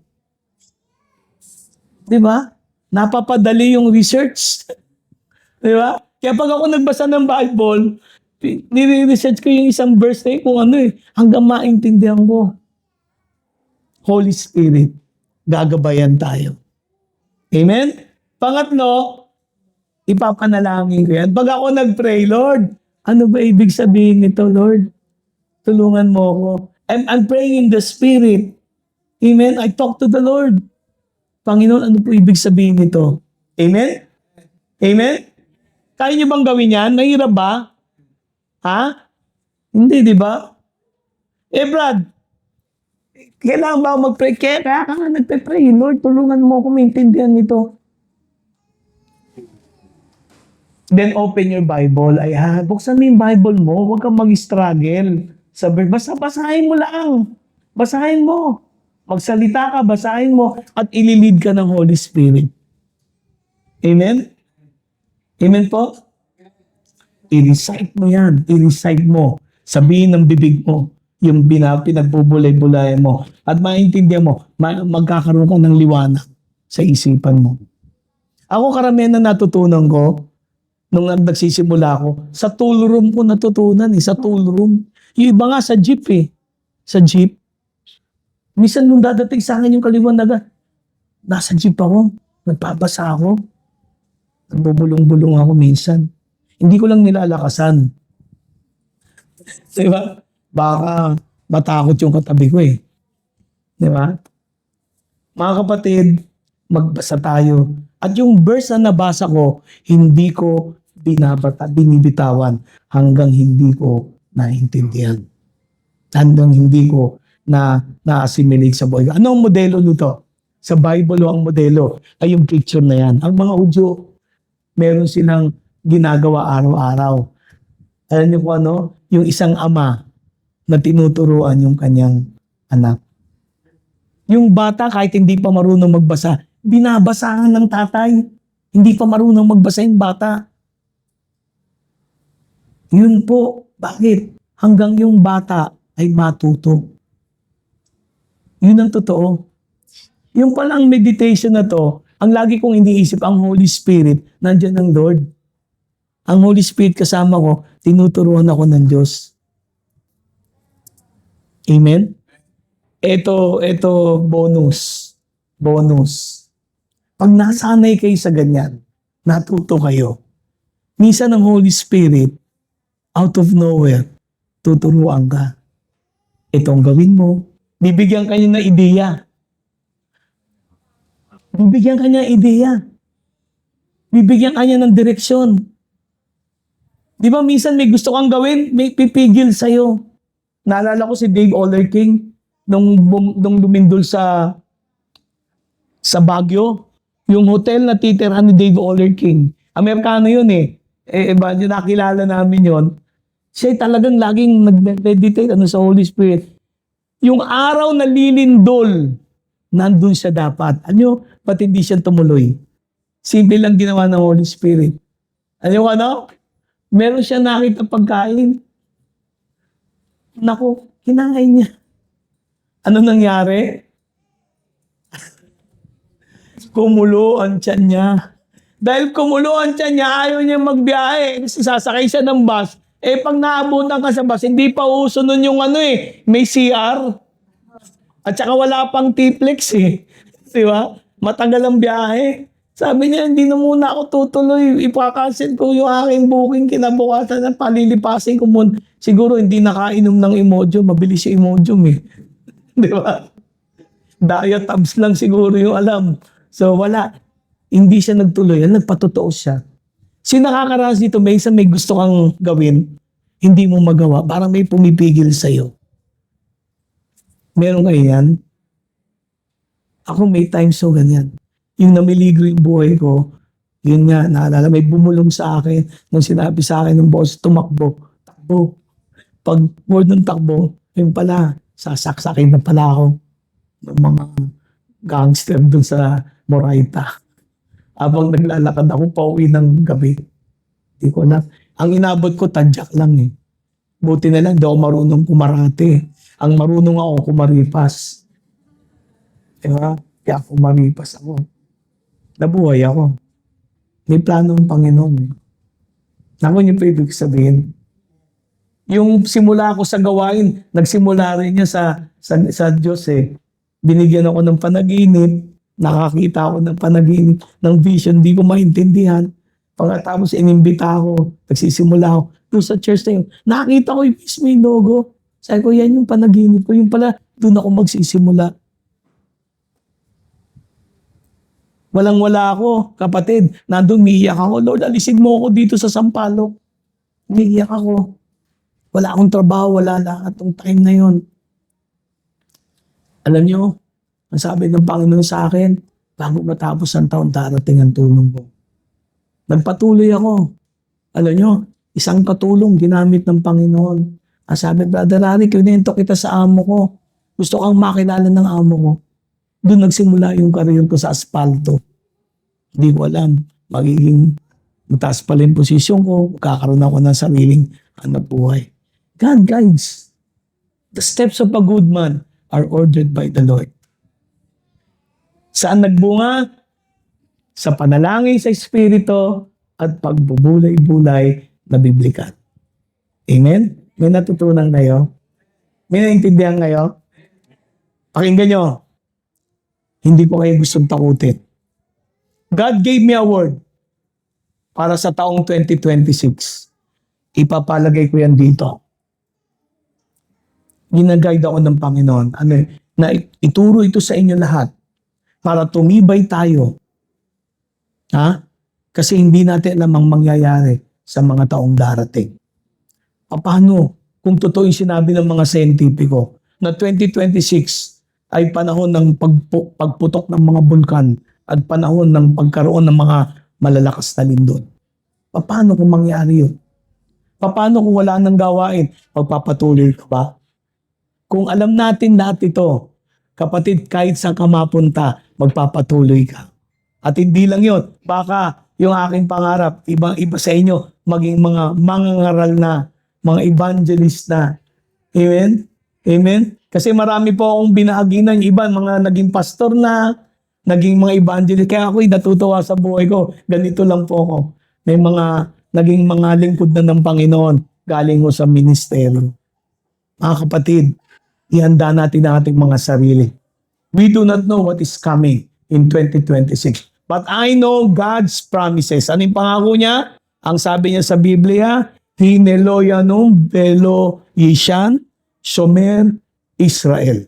Di ba? Napapadali yung research. Di ba? Kaya pag ako nagbasa ng Bible, nire-research ko yung isang verse na kung ano hanggang maintindihan ko. Holy Spirit, gagabayan tayo. Amen? Pangatlo, ipapanalangin ko yan. Pag ako nag-pray, Lord, ano ba ibig sabihin nito, Lord? Tulungan mo ako. I'm praying in the Spirit. Amen? I talk to the Lord. Panginoon, ano po ibig sabihin nito? Amen? Amen? Kaya niyo bang gawin yan? Mahirap ba? Ha? Hindi, di ba? Brad, kailangan ba ako mag-pray? Kaya ka nga nagpe-pray. Lord, tulungan mo ako maintindihan nito. Then open your Bible. Buksan mo yung Bible mo. Huwag kang mag-struggle. Basta basahin mo lang. Basahin mo. Magsalita ka, basahin mo. At ililid ka ng Holy Spirit. Amen? Amen po? I-recite mo yan. I-recite mo. Sabihin ng bibig mo yung pinagbubulay-bulayan mo. At maintindihan mo, magkakaroon ka ng liwanag sa isipan mo. Ako karamihan na natutunan ko, nung nagsisimula ako, sa tool room ko natutunan sa tool room. Yung iba nga sa jeep Sa jeep. Minsan nung dadating sa akin yung kaliwanagan, nasa jeep ako, nagpapasa ako, nagbubulong-bulong ako minsan. Hindi ko lang nilalakasan. Diba? Baka matakot yung katabi ko Diba? Mga kapatid, magbasa tayo. At yung verse na nabasa ko, hindi ko binibitawan hanggang hindi ko naintindihan. Hanggang hindi ko na-assimilate sa buhay. Ano ang modelo nito? Sa Bible ang modelo ay yung picture na yan. Ang mga Hudyo, meron silang ginagawa araw-araw. Alam niyo kung ano? Yung isang ama na tinuturuan yung kanyang anak. Yung bata, kahit hindi pa marunong magbasa, binabasahan ng tatay. Hindi pa marunong magbasa yung bata. Yun po. Bakit? Hanggang yung bata ay matuto. Yun ang totoo. Yung palang meditation na to, ang lagi kong iniisip, ang Holy Spirit, nandyan ang Lord. Ang Holy Spirit kasama ko, tinuturuan ako ng Diyos. Amen? Ito bonus. Bonus. Pag nasanay kayo sa ganyan, natuto kayo. Minsan ang Holy Spirit, out of nowhere, tuturuan ka. Itong gawin mo. Bibigyan ka niya ng ideya. Bibigyan ka niya ng ideya. Bibigyan ka niya ng direksyon. Di ba minsan may gusto kang gawin, may pipigil sa'yo. Naalala ko si Dave Ollerking nung lumindol sa Baguio. Yung hotel na titirhan ni Dave Ollerking. Amerikano yun nakilala namin yun. Siya talagang laging nag-meditate sa Holy Spirit. Yung araw na lilindol, nandun siya dapat. Ba't hindi siya tumuloy? Simple lang ginawa ng Holy Spirit. Ano? Meron siya nakita pagkain. Naku, kinain niya. Ano nangyari? Kumulo ang tiyan niya. Dahil kumulo ang tiyan niya, ayaw niya magbiyahe. Sasakay siya ng bus. Pag naabutan ka sa bus, hindi pa uso nun yung may CR. At saka wala pang T-Flex Di ba? Matagal ang biyahe. Sabi niya, hindi na muna ako tutuloy. Ipakancel ko yung aking booking. Kinabukasan na palilipasin ko muna. Siguro hindi nakainom ng Imodium. Mabilis yung Imodium Di ba? Diet tabs lang siguro yung alam. So wala. Hindi siya nagtuloy. Nagpatotoo siya. Sino nakakaranas dito, may gusto kang gawin, hindi mo magawa, parang may pumipigil sa'yo. Meron kayo yan? Ako may times so ganyan. Yung namiligro yung buhay ko, yun nga, naalala, may bumulong sa akin, nung sinabi sa akin ng boss, tumakbo, takbo. Pag word ng takbo, yun pala, sasaksakin na pala ako ng gangster dun sa Moraita. Habang naglalakad ako pauwi ng gabi. Hindi ko na. Ang inabot ko, tadyak lang eh. Buti na lang, di ako marunong kumarate. Ang marunong ako, kumaripas. Diba? Kaya kumaripas ako. Nabuhay ako. May plano ng Panginoon. Naku niyo pa ibig sabihin. Yung simula ko sa gawain, nagsimula rin niya sa Diyos eh. Binigyan ako ng panaginip, nakakita ako ng panaginip, ng vision, di ko maintindihan. Pagkatapos inimbita ako, nagsisimula ako. Doon sa church na yun, nakakita ko yung mismo yung logo. Sabi ko, yan yung panaginip ko. Yung pala, doon ako magsisimula. Walang-wala ako, kapatid. Nandun, umiiyak ako. Lord, alisin mo ako dito sa Sampaloc. Umiiyak ako. Wala akong trabaho, wala lahat ng time na yon. Alam nyo, ang sabi ng Panginoon sa akin, bago matapos ang taon, darating ang tulong ko. Nagpatuloy ako. Alam nyo, isang patulong ginamit ng Panginoon. Ang sabi, Brother Larry, kinento kita sa amo ko. Gusto kang makilala ng amo ko. Doon nagsimula yung career ko sa asfalto. Hindi ko alam, mataas pala yung posisyon ko, magkakaroon ako ng sariling hanap buhay. God guides. The steps of a good man are ordered by the Lord. Saan nagbunga? Sa panalangin sa Espiritu at pagbubulay-bulay na biblikan. Amen? May natutunan kayo? May naintindihan kayo? Pakinggan nyo. Hindi ko kayo gustong takutin. God gave me a word para sa taong 2026. Ipapalagay ko yan dito. Ginaguide ako ng Panginoon. Na ituro ito sa inyo lahat para tumibay tayo. Ha? Kasi hindi natin alam ang mangyayari sa mga taong darating. Paano kung totoo yung sinabi ng mga siyentipiko na 2026 ay panahon ng pagputok ng mga bulkan at panahon ng pagkaroon ng mga malalakas na lindol. Paano kung mangyari yun? Paano kung wala nang gawain? Magpapatuloy ka ba? Kung alam natin lahat ito, kapatid, kahit saan ka mapunta, magpapatuloy ka. At hindi lang yun, baka yung aking pangarap, iba sa inyo, maging mga mangangaral na, mga evangelist na. Amen? Amen? Kasi marami po akong binahaginan, iba, mga naging pastor na, naging mga evangelist. Kaya ako'y natutuwa sa buhay ko. Ganito lang po ako. May mga naging mga lingkod na ng Panginoon galing ko sa ministeryo. Mga kapatid, ihanda natin ang ating mga sarili. We do not know what is coming in 2026. But I know God's promises. Ano yung pangako niya? Ang sabi niya sa Biblia, Hineloyanum velo yishan shomer Israel.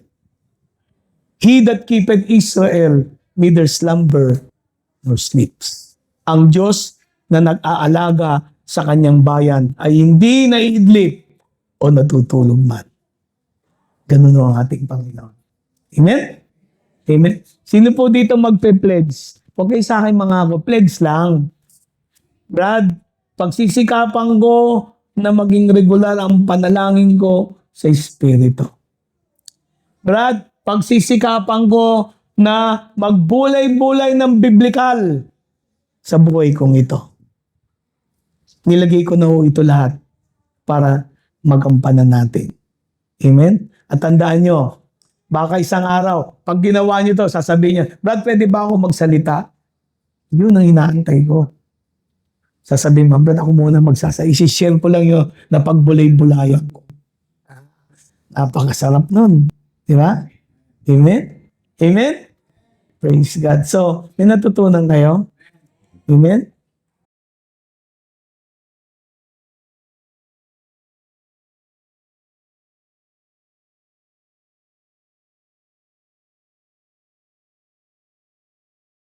He that keepeth Israel neither slumber nor sleeps. Ang Diyos na nag-aalaga sa kanyang bayan ay hindi naiidlip o natutulog man. Ganun ang ating Panginoon. Amen? Amen? Sino po dito magpe-pledge? Huwag kayo sa akin mga ako, pledge lang. Brad, pagsisikapan ko na maging regular ang panalangin ko sa Espiritu. Brad, pagsisikapan ko na magbulay-bulay ng biblikal sa buhay kong ito. Nilagay ko na ho ito lahat para magampanan natin. Amen? At tandaan nyo, baka isang araw, pag ginawa nyo to, sasabihin niya, Brad, pwede ba ako magsalita? Yun ang inaantay ko. Sasabihin mo, Brad, ako muna magsasalita. Isi-share ko lang yung napagbulay-bulayan ko. Napakasarap nun. Di ba? Amen? Amen? Praise God. So, may natutunan kayo? Amen?